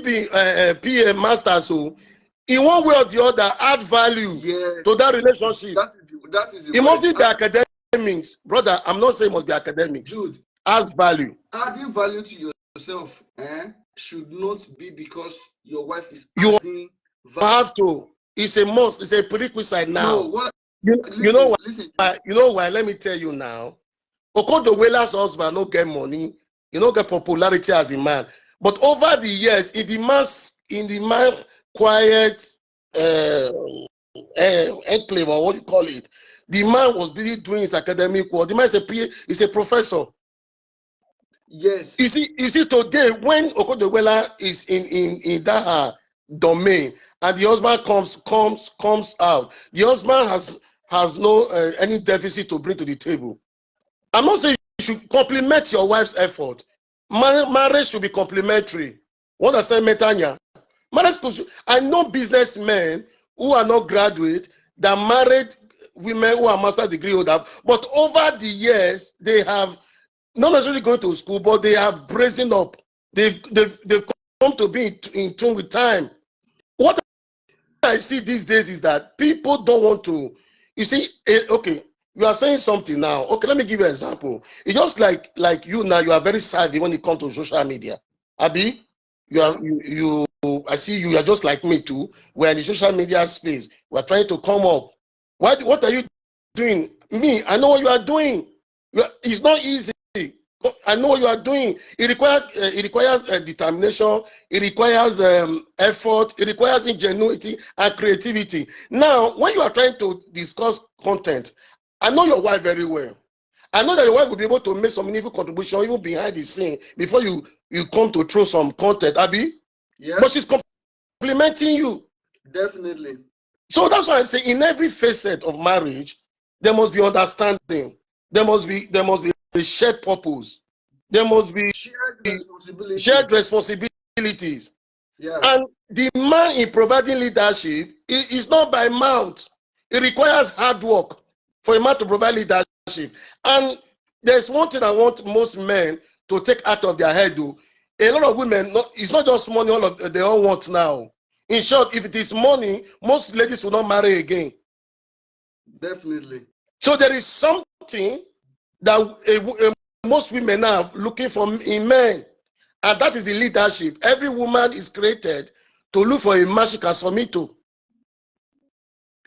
be PA master. So in one way or the other, add value to that relationship. That is it mustn't be academics, brother. I'm not saying it must be academics. Dude, add value. Adding value to yourself should not be because your wife is adding value. You have to. It's a must. It's a prerequisite now. No, you know why? Listen, you know why? Let me tell you now. Okodo Wela's husband don't get money. You don't get popularity as a man. But over the years, in the man's quiet enclave, or what you call it, the man was busy doing his academic work. The man is a professor. Yes. You see, today when Okodo Wela is in that domain, and the husband comes out, the husband has no any deficit to bring to the table. I'm not saying you should compliment your wife's effort. Marriage should be complementary. What I say, Metanya? I know businessmen who are not graduate that married women who are master's degree holder, but over the years they have not necessarily going to school, but they have brazen up. They've come to be in tune with time. What I see these days is that people don't want to. You see, okay. You are saying something now. Okay, let me give you an example. It's just like you now. You are very savvy when it comes to social media. Abi, I see you are just like me too. We're in the social media space. We're trying to come up. What are you doing? Me, I know what you are doing. It's not easy. I know what you are doing. It requires determination. It requires effort. It requires ingenuity and creativity. Now, when you are trying to discuss content, I know your wife very well. I know that your wife will be able to make some meaningful contribution even behind the scene before you come to throw some content, Abby. Yeah. But she's complimenting you. Definitely. So that's why I'm saying in every facet of marriage, there must be understanding. There must be a shared purpose. There must be shared responsibilities. Yeah. And the man in providing leadership is not by mouth. It requires hard work for a man to provide leadership. And there's one thing I want most men to take out of their head. Though. A lot of women, it's not just money they all want now. In short, if it is money, most ladies will not marry again. Definitely. So there is something that most women are looking for in men. And that is the leadership. Every woman is created to look for a man she can submit to.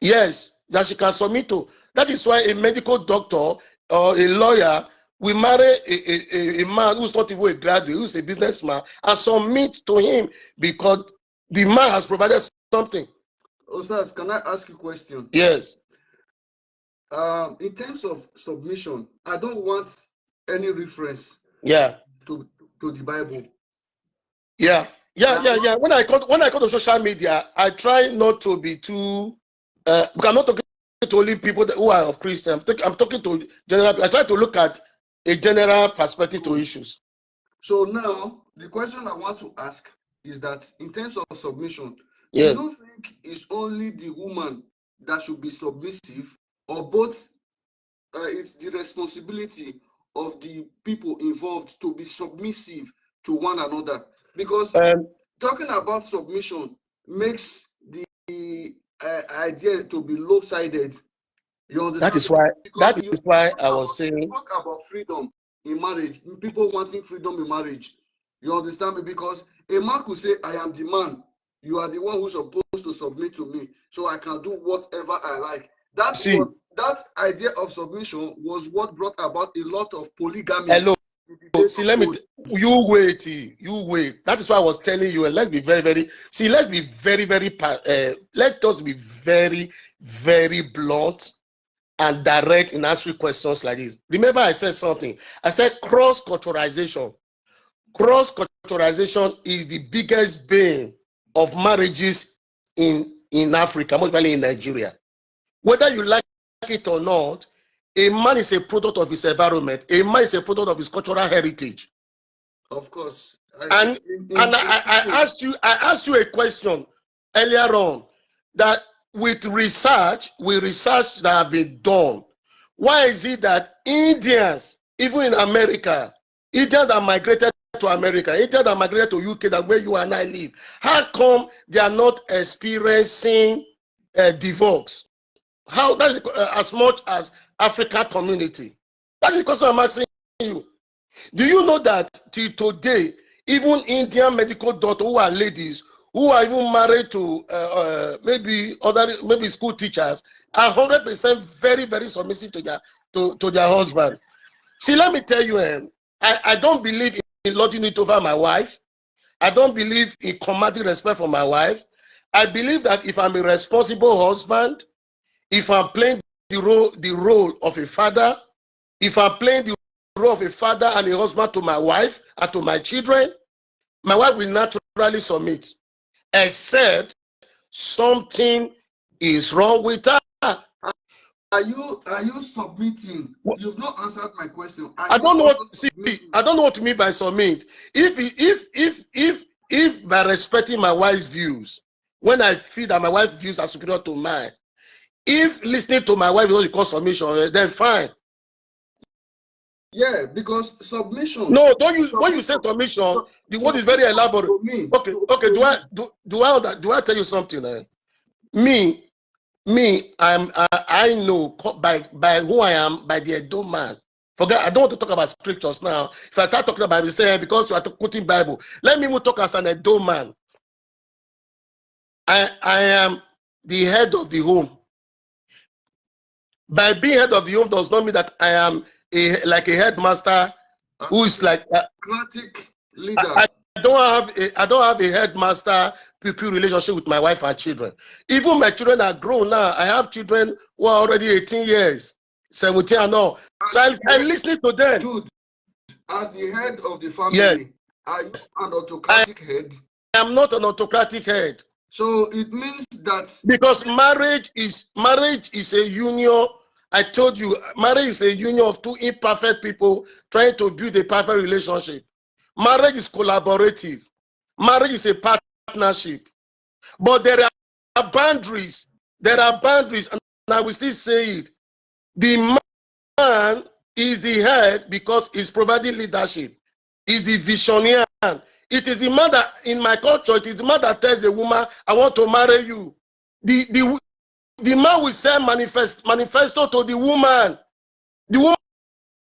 Yes, that she can submit to. That is why a medical doctor or a lawyer will marry a man who's not even a graduate, who's a businessman, and submit to him because the man has provided something. Osas, can I ask you a question? Yes. In terms of submission, I don't want any reference. Yeah. To the Bible. Yeah. When I come to social media, I try not to be too. Because I'm not talking to only people who are of Christian. I'm talking to general. I try to look at a general perspective to issues. So now the question I want to ask is that in terms of submission, yes. Do you think it's only the woman that should be submissive, or both? It's the responsibility of the people involved to be submissive to one another, because talking about submission makes the idea to be lopsided. You understand? That is why I was saying. Talk about freedom in marriage, people wanting freedom in marriage. You understand me? Because a man could say, I am the man, you are the one who's supposed to submit to me, so I can do whatever I like. That idea of submission was what brought about a lot of polygamy. Hello. see, let me, you wait, you wait. That is why I was telling you, and let's be let's be let us be very blunt and direct in answering questions like this. Remember, I said something. I said cross-culturalization. Cross-culturalization is the biggest bane of marriages in Africa, mostly in Nigeria. Whether you like it or not, a man is a product of his environment. A man is a product of his cultural heritage. Of course. I asked you a question earlier on that with research that have been done, why is it that Indians, even in America, Indians that migrated to America, Indians that migrated to UK, that where you and I live, how come they are not experiencing divorce? How that's as much as African community? That is the question I'm asking you. Do you know that till today, even Indian medical doctors who are ladies, who are even married to maybe school teachers, are 100% very submissive to their husband? See, let me tell you, I don't believe in lording it over my wife. I don't believe in commanding respect for my wife. I believe that if I'm a responsible husband, if I'm playing the role of a father, if I'm playing the role of a father and a husband to my wife and to my children, my wife will naturally submit, except something is wrong with her. Are you submitting? What? You've not answered my question. I don't know what you mean by submit. If by respecting my wife's views, when I feel that my wife's views are superior to mine, if listening to my wife is what you call submission, then fine. Yeah, because submission. No, don't use when you say submission. The word is very elaborate. Okay. Do I tell you something? I know by who I am, by the Edo man. Forget, I don't want to talk about scriptures now. If I start talking about it, say because you are quoting Bible, let me talk as an Edo man. I am the head of the home. By being head of the home does not mean that I am like a headmaster who is like a leader. I don't have a headmaster pupil relationship with my wife and children. Even my children are grown now. I have children who are already 18 years, 17 and all. So I'm listening to them. Jude, as the head of the family, yes. Are you an autocratic head? I am not an autocratic head. So it means that because marriage is a union. I told you, marriage is a union of two imperfect people trying to build a perfect relationship. Marriage is collaborative. Marriage is a partnership. But there are boundaries. There are boundaries, and I will still say it. The man is the head because he's providing leadership. He's the visionary. It is the man that, in my culture, it is the man that tells the woman, I want to marry you. The man will send manifesto to the woman. The woman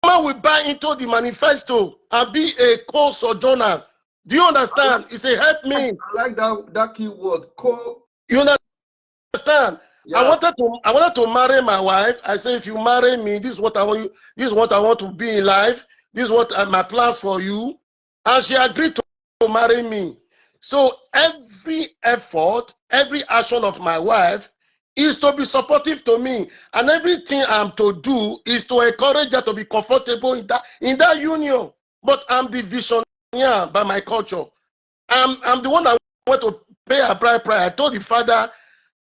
will buy into the manifesto and be a co-sojourner. Do you understand? It's a help me. I like that key word, co. You understand? Yeah. I wanted to marry my wife. I said, if you marry me, this is what I want you. This is what I want to be in life. This is what my plans for you. And she agreed to marry me. So every effort, every action of my wife is to be supportive to me, and everything I'm to do is to encourage her to be comfortable in that union. But I'm the visionary by my culture. I'm the one that went to pay a bride price. I told the father,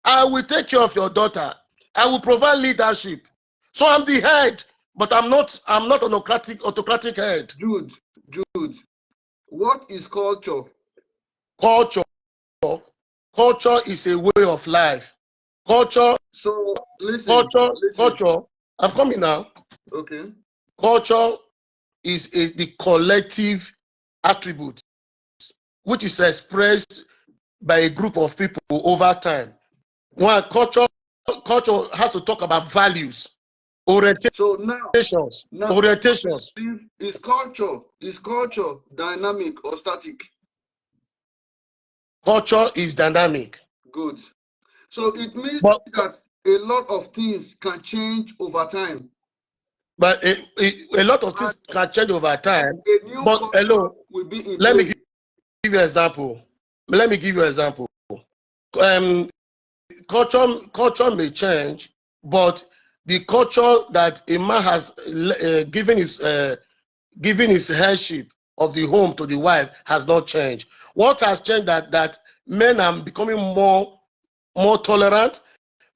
I will take care of your daughter. I will provide leadership. So I'm the head, but I'm not an autocratic head. Jude, what is culture? Culture is a way of life. Culture. So listen. Culture. I'm coming now. Okay. Culture is the collective attribute which is expressed by a group of people over time. One culture has to talk about values, orientations. So now orientations. Is culture dynamic or static? Culture is dynamic. Good. So it means that a lot of things can change over time. But a lot of things can change over time. A new But culture hello, will be in let me play. give you an example. Let me give you an example. Culture may change, but the culture that a man has given his headship of the home to the wife has not changed. What has changed that men are becoming more tolerant,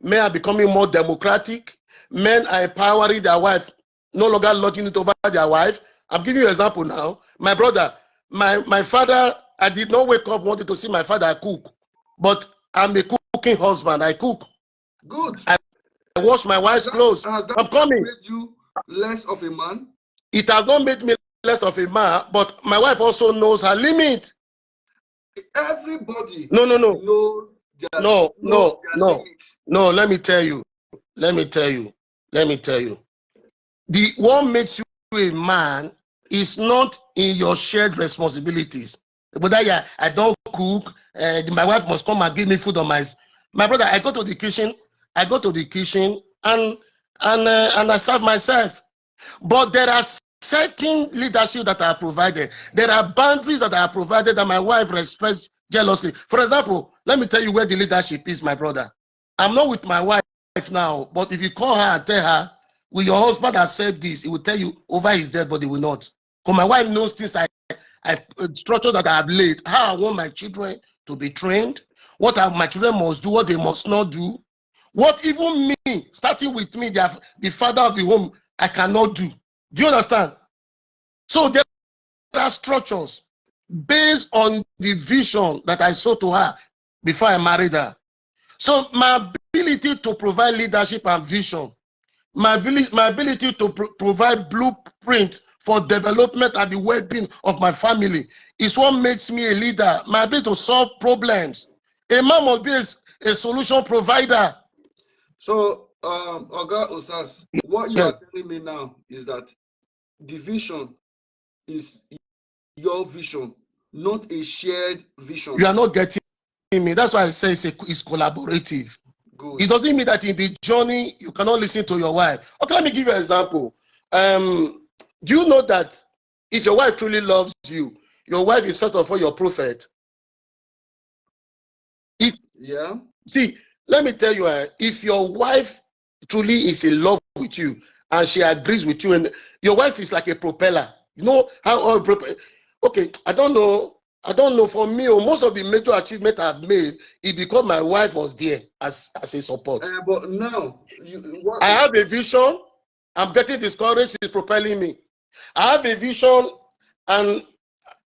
men are becoming more democratic, men are empowering their wife, no longer lording it over their wife. I'm giving you an example now. My brother, my father, I did not wake up wanting to see my father cook, but I'm a cooking husband. I cook. Good. I wash my wife's clothes. Has that I'm coming. made you less of a man? It has not made me less of a man, but my wife also knows her limit. Everybody No. knows their limits. No, let me tell you. What makes you a man is not in your shared responsibilities. But I don't cook, my wife must come and give me food on my brother. I go to the kitchen and I serve myself. But there are certain leadership that are provided. There are boundaries that are provided that my wife respects jealously. For example, let me tell you where the leadership is, my brother. I'm not with my wife now, but if you call her and tell her, will your husband accept this? He will tell you over his dead body will not. Because my wife knows things structures that I have laid, how I want my children to be trained, what my children must do, what they must not do, what even me, starting with me, the father of the home, I cannot do. Do you understand? So there are structures based on the vision that I saw to her before I married her. So my ability to provide leadership and vision, my ability to provide blueprint for development and the well-being of my family is what makes me a leader. My ability to solve problems. A man must be a solution provider. So, Oga Osas, what you are telling me now is that the vision is your vision, not a shared vision. You are not getting me. That's why I say it's collaborative. Good. It doesn't mean that in the journey you cannot listen to your wife. Okay, let me give you an example. Do you know that if your wife truly loves you, your wife is first of all your prophet? See, let me tell you, if your wife truly is in love with you and she agrees with you, and your wife is like a propeller. You know how okay, I don't know. For me, most of the major achievement I've made is because my wife was there as a support. But now, I have a vision. I'm getting discouraged. She's propelling me. I have a vision, and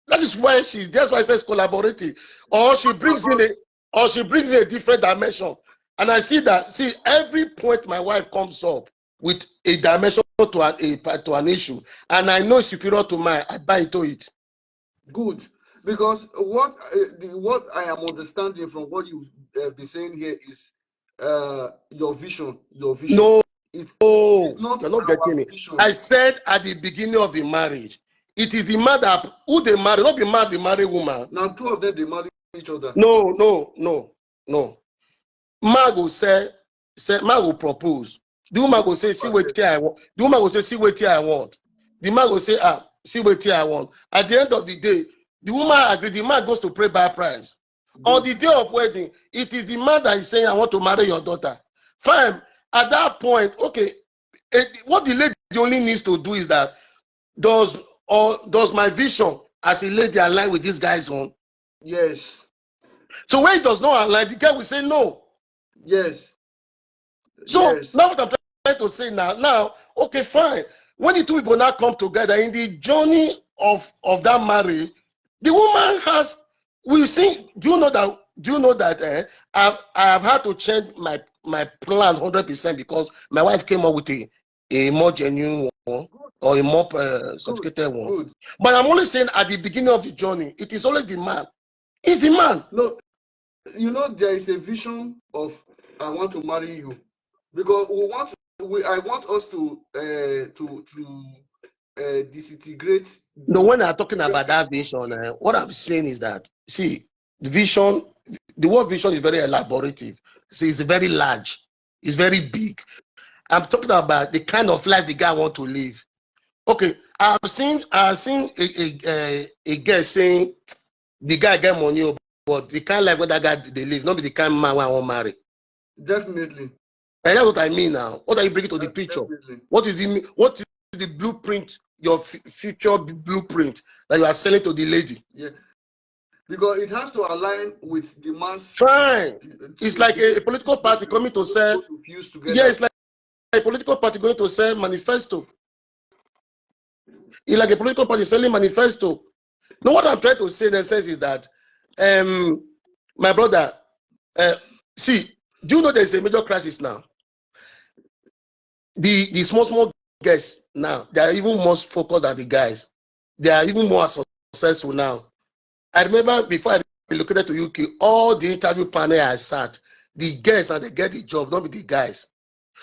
that is why that's why I say it's collaborative. Or she brings in a different dimension. And I see that, every point my wife comes up with a dimension to an issue, and I know it's superior to mine, I buy into it. Good. Because what I am understanding from what you've been saying here is your vision. No, it's not, you're not getting me. I said at the beginning of the marriage, it is the man who they marry, not the man, the married woman. Now, two of them, they marry each other. No. Man will man will propose. The woman will say, see what I want. The woman will say, see what I want. The man will say, see what I want. At the end of the day, the woman agrees. The man goes to pray by price. On the day of wedding, it is the man that is saying, I want to marry your daughter. Fine. At that point, okay, what the lady only needs to do is that, does my vision as a lady align with this guy's own? Yes. So when it does not align, the guy will say no. Yes. So now what I'm trying to say now, okay, fine. When the two people now come together in the journey of that marriage, the woman has, we see, do you know that I have had to change my plan 100% because my wife came up with a more genuine one or a more sophisticated one. Good. But I'm only saying at the beginning of the journey, it is always the man. It's the man. No, you know, there is a vision of I want to marry you, because I want us to disintegrate. No, when I'm talking about that vision, what I'm saying is that, see, the vision, the word vision is very elaborative. See, it's very large, it's very big. I'm talking about the kind of life the guy want to live. Okay, I've seen a girl saying the guy get money, but the kind of life where that guy they live, not be the kind of man I want marry. Definitely. And that's what I mean now. What are you bringing to the picture? Definitely. What is the blueprint, your future blueprint that you are selling to the lady? Yeah, because it has to align with the man's. Fine. It's like a political party coming to sell. To fuse together. Yeah, it's like a political party going to sell manifesto. It's like a political party selling manifesto. No, what I'm trying to say in a sense is that, my brother, see, do you know there's a major crisis now? The small guys now, they are even more focused than the guys. They are even more successful now. I remember before I relocated to UK, all the interview panel I sat, the girls and they get the job, not be the guys.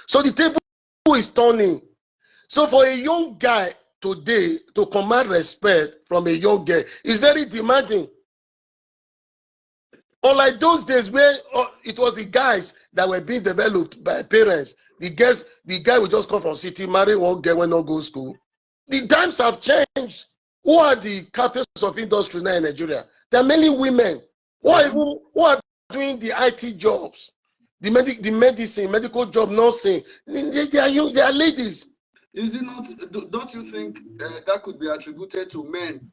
So the table is turning. So for a young guy today to command respect from a young girl is very demanding. Unlike those days where it was the guys that were being developed by parents, the guy would just come from city, marry one girl when not go to school. The times have changed. Who are the captains of industry now in Nigeria? They're mainly women. Who are doing the IT jobs, the medicine, medical job, nursing? They are young, they are ladies. Is it not? Don't you think that could be attributed to men?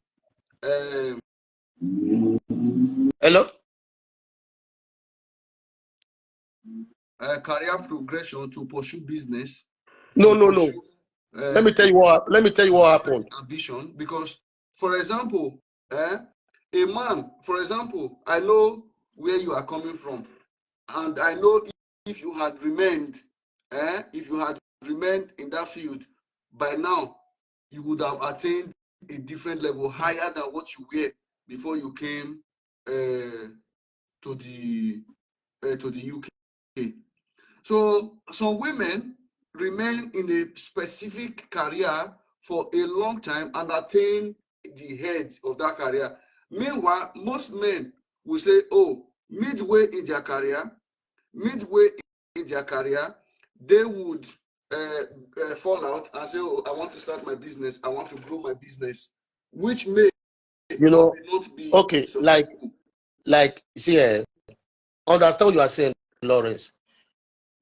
Hello. Career progression to pursue business. No. Let me tell you what happened. Ambition, because, for example, a man, for example, I know where you are coming from, and I know if you had remained, in that field, by now, you would have attained a different level, higher than what you were before you came to the UK. So some women remain in a specific career for a long time and attain the head of that career. Meanwhile, most men will say, oh, midway in their career, they would fall out and say, oh, I want to start my business, I want to grow my business, which may not be okay, successful. like see, understand what you are saying, Lawrence.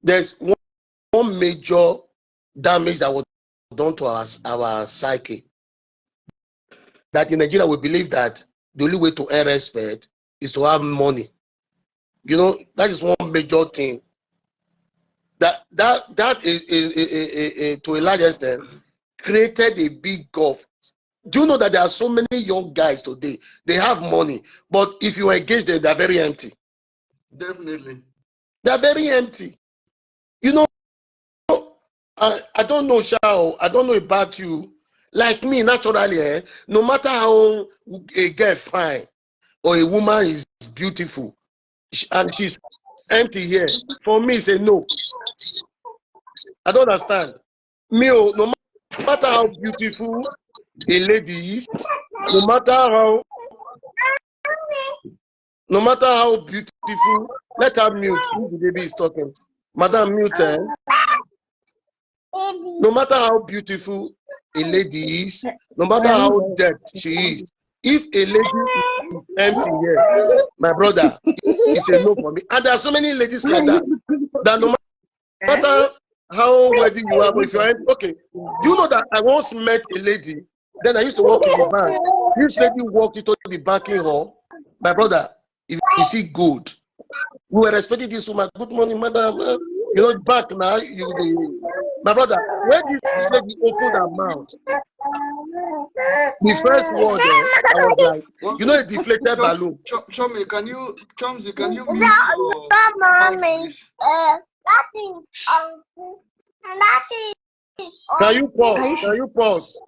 There's one major damage that was done to our psyche. That in Nigeria we believe that the only way to earn respect is to have money. That is one major thing. That is, to a large extent created a big gulf. Do you know that there are so many young guys today? They have money, but if you engage them, they're very empty. Definitely. They're very empty. I don't know, Shao. I don't know about you. Like me, naturally, no matter how a girl fine or a woman is beautiful and she's empty here, for me, it's a no. I don't understand. Me, no matter how beautiful a lady is, no matter how beautiful, let her mute. The baby is talking. Madam, mute. No matter how beautiful a lady is, no matter how dead she is, if a lady is empty here, my brother, it's a no for me. And there are so many ladies like that, that no matter how wealthy you are, but if you're empty, okay. Do you know that I once met a lady, then I used to work in the bank. This lady walked into the banking hall. My brother, if you see gold, we were respecting this woman. Good morning, madam. Back now, my brother, when this lady opened her mouth, the first word, I was like, a deflated balloon. Chomzi, can you mute your mic, please? Can you pause?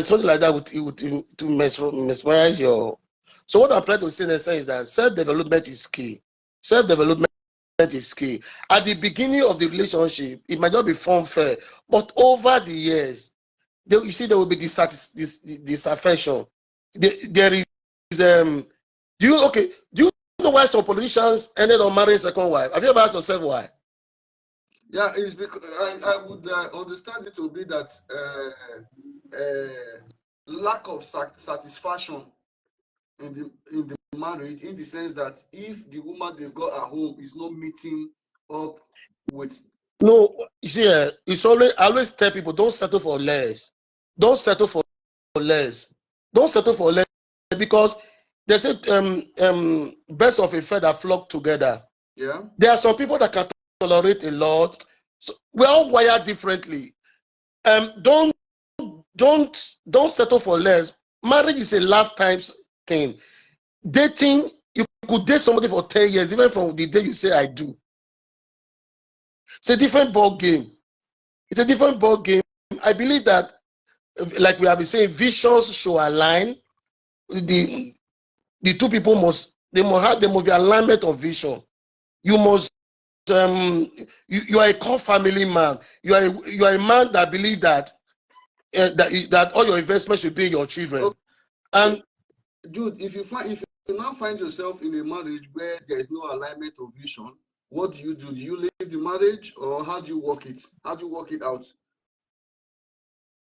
Something like that would to mesmerize your. So what I'm trying to say is that self-development is key. Self-development is key. At the beginning of the relationship, it might not be fair, but over the years, you see there will be dissatisfaction. There is do you know why some politicians ended up marrying second wife? Have you ever asked yourself why? Yeah, it's because I would understand it to be that lack of satisfaction in the marriage, in the sense that if the woman they've got at home is not meeting up with. No, you see, it's always tell people don't settle for less. Don't settle for less. Don't settle for less, because they say best of a feather flock together. Yeah. There are some people that can tolerate a lot. So we're all wired differently. Don't settle for less. Marriage is a lifetime thing. Dating, you could date somebody for 10 years, even from the day you say I do. It's a different ball game. It's a different ball game. I believe that, like we have been saying, visions should align. The two people must be alignment of vision. You must you are a core family man. You are a man that believe that that all your investment should be in your children. Okay. And Jude, if you now find yourself in a marriage where there is no alignment of vision, what do? Do you leave the marriage, or how do you work it? How do you work it out?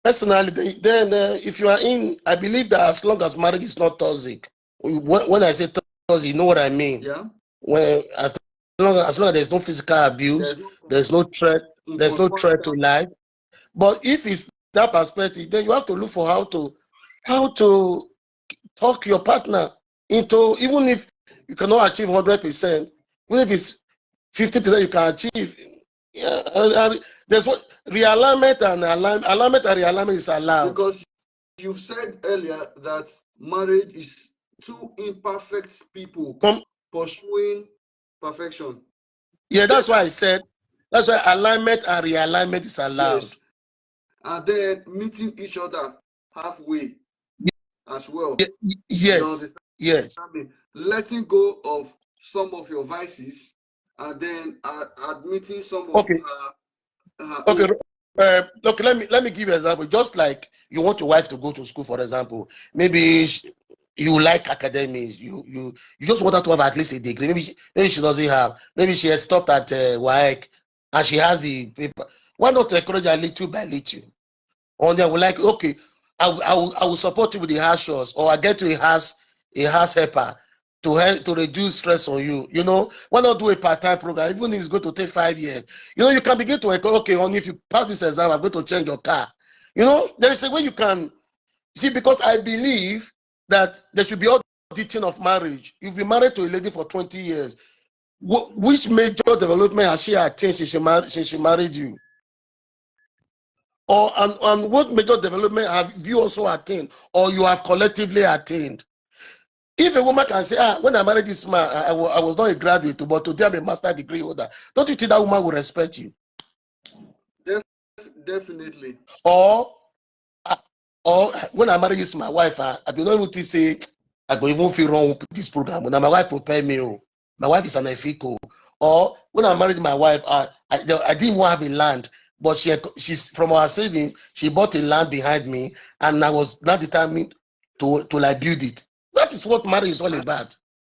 personally, then if you are in, I believe that as long as marriage is not toxic, when I say toxic, you know what I mean. Yeah. When as long as there's no physical abuse, there's no threat to life. But if it's that perspective, then you have to look for how to talk your partner into, even if you cannot achieve 100%, even if it's 50% you can achieve. Yeah, there's what realignment and realignment is allowed. Because you've said earlier that marriage is two imperfect people pursuing perfection. Yeah, that's why I said, that's why alignment and realignment is allowed. Yes. And then meeting each other halfway as well. Yes. Yes. Letting go of some of your vices, and then admitting some of okay. Look, let me give you an example. Just like you want your wife to go to school, for example, maybe you like academics, you just want her to have at least a degree. Maybe she doesn't have. Maybe she has stopped at WAEC and she has the paper. Why not encourage her little by little? Or they will like, okay, I will support you with the house chores, or I get to a house helper to reduce stress on you. You know, why not do a part-time program, even if it's going to take 5 years? You know, you can begin to encourage, okay, honey, if you pass this exam, I'm going to change your car. You know, there is a way you can see, because I believe that there should be auditing of marriage. You've been married to a lady for 20 years. Which major development has she attained since she married you? Or and what major development have you also attained, or you have collectively attained? If a woman can say, when I married this man, I was not a graduate, but today I'm a master degree holder, don't you think that woman will respect you? Definitely. Or when I married this my wife, I be not able to say I go even feel wrong with this program. When my wife prepare me, my wife is an effico. Or when I married my wife, I didn't want to have a land. But she's from our savings, she bought a land behind me, and I was not determined to like build it. That is what marriage is all about.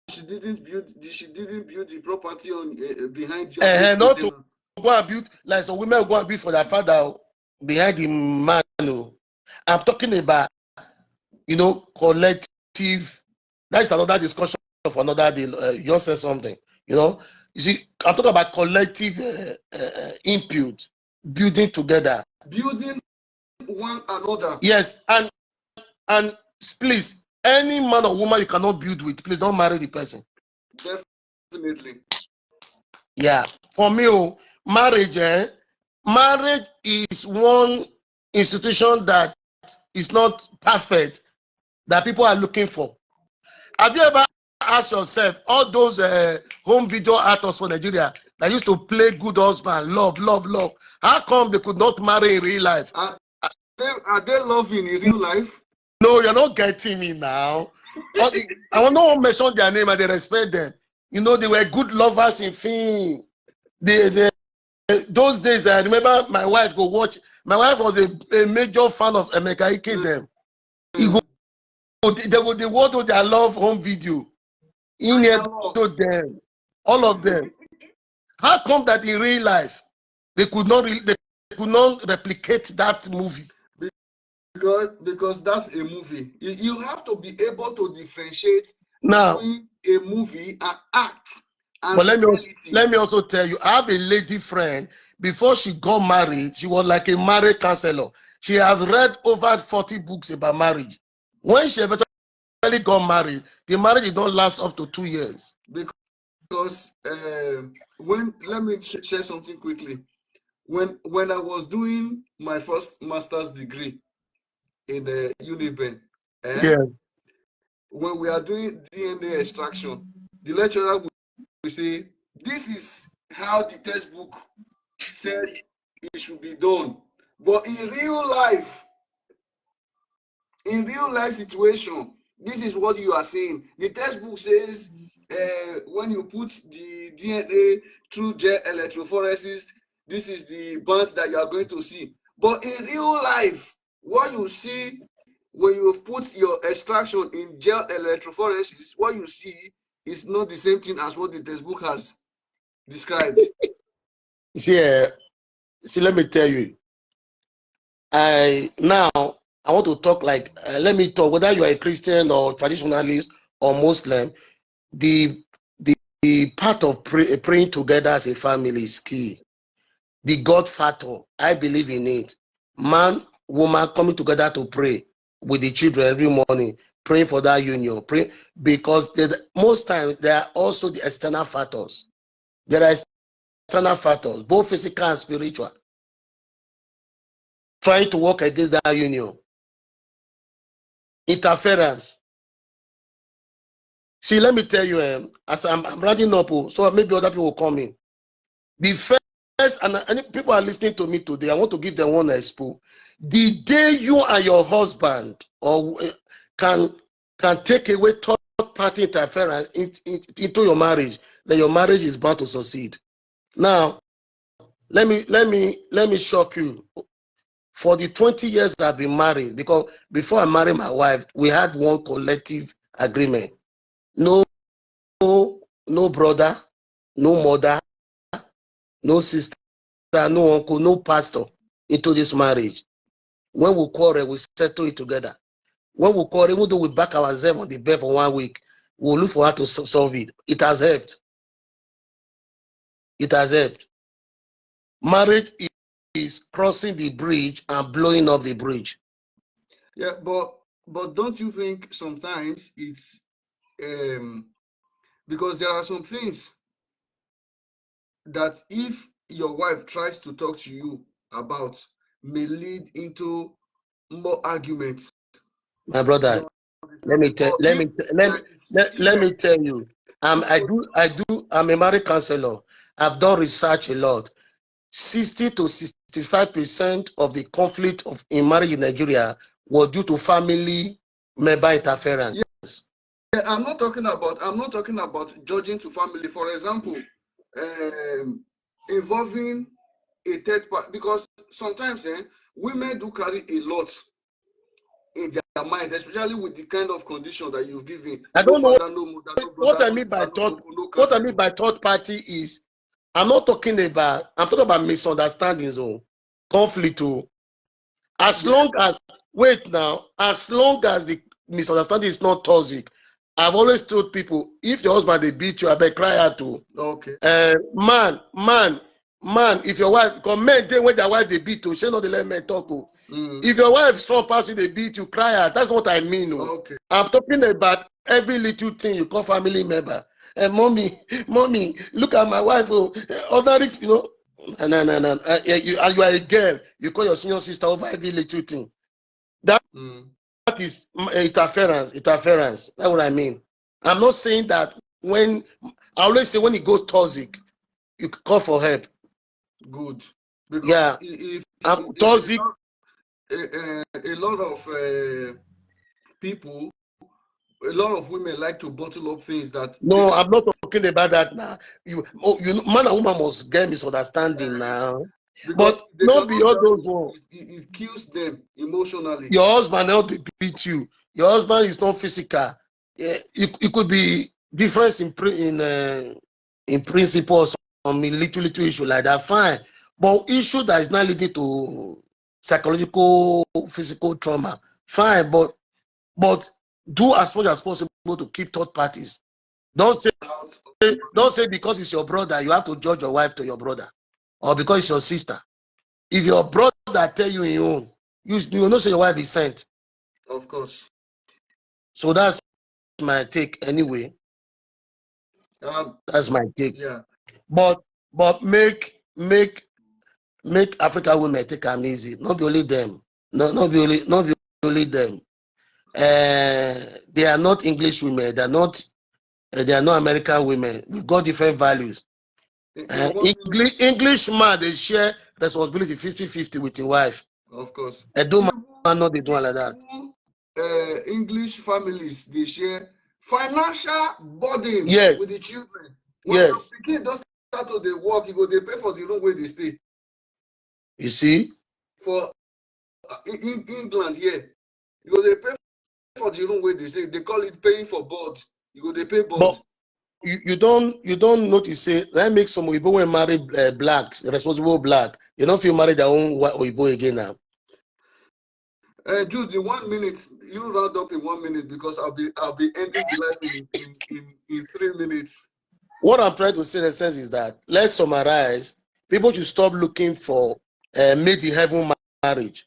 She didn't build the property on behind you. Not to go and build like some women go and build for their father behind the man. I'm talking about, you know, collective. That is another discussion for another day. You said something, you know. You see, I'm talking about collective input. Building together, building one another. Yes, and please, any man or woman you cannot build with, please don't marry the person. Definitely. Yeah, for me, marriage is one institution that is not perfect, that people are looking for. Have you ever asked yourself, all those home video actors for Nigeria that used to play good husband, love, how come they could not marry in real life? Are they loving in real life? No, you're not getting me now. I will not mention their name and they respect them. You know, they were good lovers in film. Those days, I remember my wife go watch. My wife was a major fan of Emeka Ike them. They would watch their love home video. In here, to them, all of them. How come that in real life they could not replicate that movie? Because that's a movie. You have to be able to differentiate Now, between a movie and act and but reality. let me also tell you, I have a lady friend. Before she got married, she was like a marriage counselor. She has read over 40 books about marriage. When she eventually got married, the marriage did not last up to 2 years. Because let me share something quickly. When I was doing my first master's degree in Uniben, Yeah. when we are doing DNA extraction, the lecturer will say, this is how the textbook said it should be done. But in real life situation, this is what you are saying. The textbook says when you put the DNA through gel electrophoresis, this is the bands that you are going to see. But in real life, what you see when you have put your extraction in gel electrophoresis, what you see is not the same thing as what the textbook has described. Yeah. See, let me tell you. I want to talk like, let me talk, whether you are a Christian or traditionalist or Muslim, the part of praying together as a family is key. The God factor, I believe in it. Man, woman coming together to pray with the children every morning, praying for that union, pray, because most times there are also the external factors. There are external factors, both physical and spiritual, trying to work against that union. Interference. See, let me tell you, as I'm rounding up, so maybe other people will come in. The first, and people are listening to me today, I want to give them one expo. The day you and your husband or can take away third-party interference into your marriage, then your marriage is bound to succeed. Now, let me shock you. For the 20 years I've been married, because before I married my wife, we had one collective agreement. No brother, no mother, no sister, no uncle, no pastor into this marriage. When we quarrel, we settle it together. When we quarrel, even though we back ourselves on the bed for 1 week, we'll look for how to solve it. It has helped. It has helped. Marriage is crossing the bridge and blowing up the bridge. Yeah, but don't you think sometimes it's because there are some things that if your wife tries to talk to you about may lead into more arguments. My brother, let me tell you, I'm a marriage counselor. I've done research a lot. 60 to 65% of the conflict in marriage in Nigeria was due to family member interference. Yeah, I'm not talking about judging to family. For example, involving a third party, because sometimes women do carry a lot in their mind, especially with the kind of condition that you've given. I don't know father, no mother, no brother, what I no mean sister, by no third. uncle, no What I cousin. mean by third party is, I'm talking about misunderstandings or conflict. As long as the misunderstanding is not toxic, I've always told people, if the husband they beat you, I bet cry out to. Okay. Man, if your wife, because men they when their wife they beat you, she not the let men talk. If your wife strong pass you, they beat you, cry out. That's what I mean. Okay. I'm talking about every little thing you call family member. And mommy, look at my wife. Ordinary, no. You are a girl. You call your senior sister over every little thing. That is interference. That's what I mean. I'm not saying that I always say when it goes toxic, you call for help. Good. Because Yeah. if Toxic. a lot of people, a lot of women like to bottle up things that No, I'm not talking about that now. Man and woman must get misunderstanding now. because But they not be cannot all tell those you, ones. it kills them emotionally. Your husband not beat you. Your husband is not physical. Yeah, it could be difference in principles on me little issue like that, fine. But issue that is not leading to psychological, physical trauma, fine. But do as much as possible to keep third parties. Don't say because it's your brother you have to judge your wife to your brother, or because it's your sister. If your brother tell you in own, you know say your wife is sent. Of course. So that's my take anyway. That's my take. Yeah. But make African women take them easy. Not be only them. Not be only them. They are not English women. They are not American women. We got different values. English man, they share responsibility 50-50 with his wife. Of course. I do not be doing like that. English families, they share financial burden with the children. When your kid does start to they work, they pay for the room where they stay. You see? For in England here, they pay for the room where they stay. They call it paying for board. They pay board. But you don't notice, say, that makes some Oyibo when marry blacks, responsible black. You don't feel marry their own Oyibo again now. Jude, in 1 minute, you round up in 1 minute because I'll be ending the live in 3 minutes. What I'm trying to say in a sense is that, let's summarize, people should stop looking for made in heaven marriage.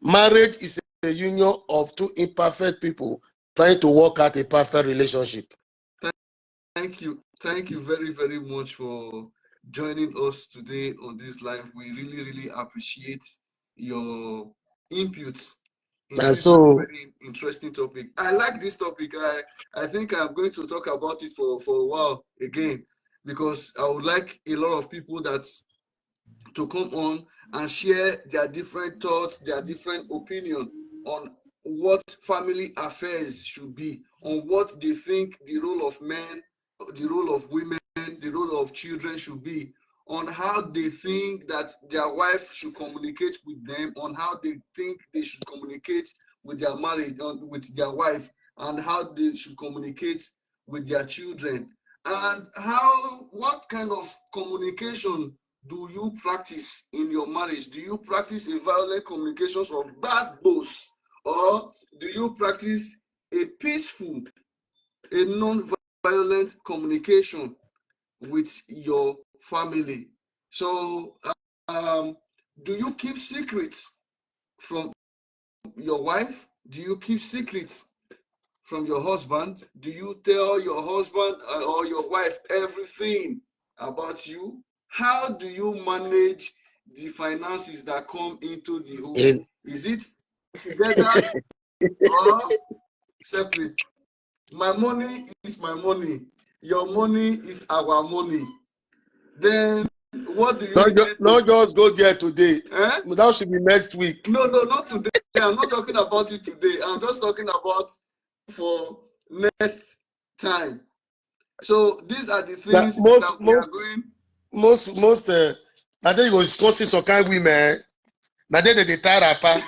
Marriage is a union of two imperfect people trying to work out a perfect relationship. Thank you very, very much for joining us today on this live. We really, really appreciate your inputs. It's a very interesting topic. I like this topic. I think I'm going to talk about it for a while again, because I would like a lot of people to come on and share their different thoughts, their different opinion on what family affairs should be, on what they think the role of men, the role of women, the role of children should be, on how they think that their wife should communicate with them, on how they think they should communicate with their marriage, with their wife, and how they should communicate with their children, and what kind of communication do you practice in your marriage? Do you practice a violent communications of bad boss, or do you practice a peaceful, a non-violent communication with your family? So do you keep secrets from your wife? Do you keep secrets from your husband? Do you tell your husband or your wife everything about you? How do you manage the finances that come into the home? Is it together or separate? My money is my money. Your money is our money. Then what do you not just go there today. That should be next week. No, not today. I'm not talking about it today. I'm just talking about for next time. So these are the things that we are going. Most I think it was causing some kind of women. Now they tie rapper.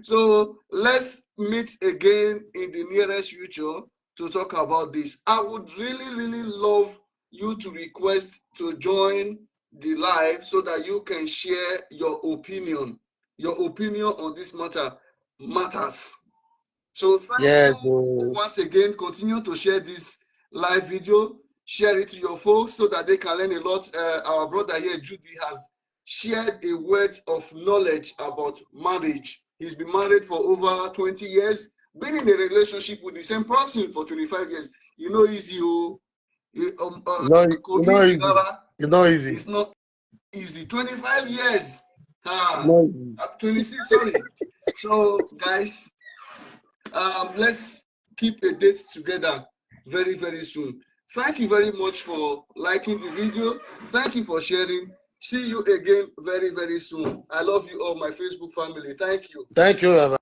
So let's meet again in the nearest future to talk about this. I would really, really love you to request to join the live so that you can share your opinion. Your opinion on this matter matters. So thank you once again. Continue to share this live video. Share it to your folks so that they can learn a lot. Our brother here, Judy, has shared a word of knowledge about marriage. He's been married for over 20 years, been in a relationship with the same person for 25 years. You know, easy. It's not easy. It's not easy. 25 years. 26, sorry. So, guys, let's keep a date together very, very soon. Thank you very much for liking the video. Thank you for sharing. See you again very, very soon. I love you all, my Facebook family. Thank you. Thank you, Eva.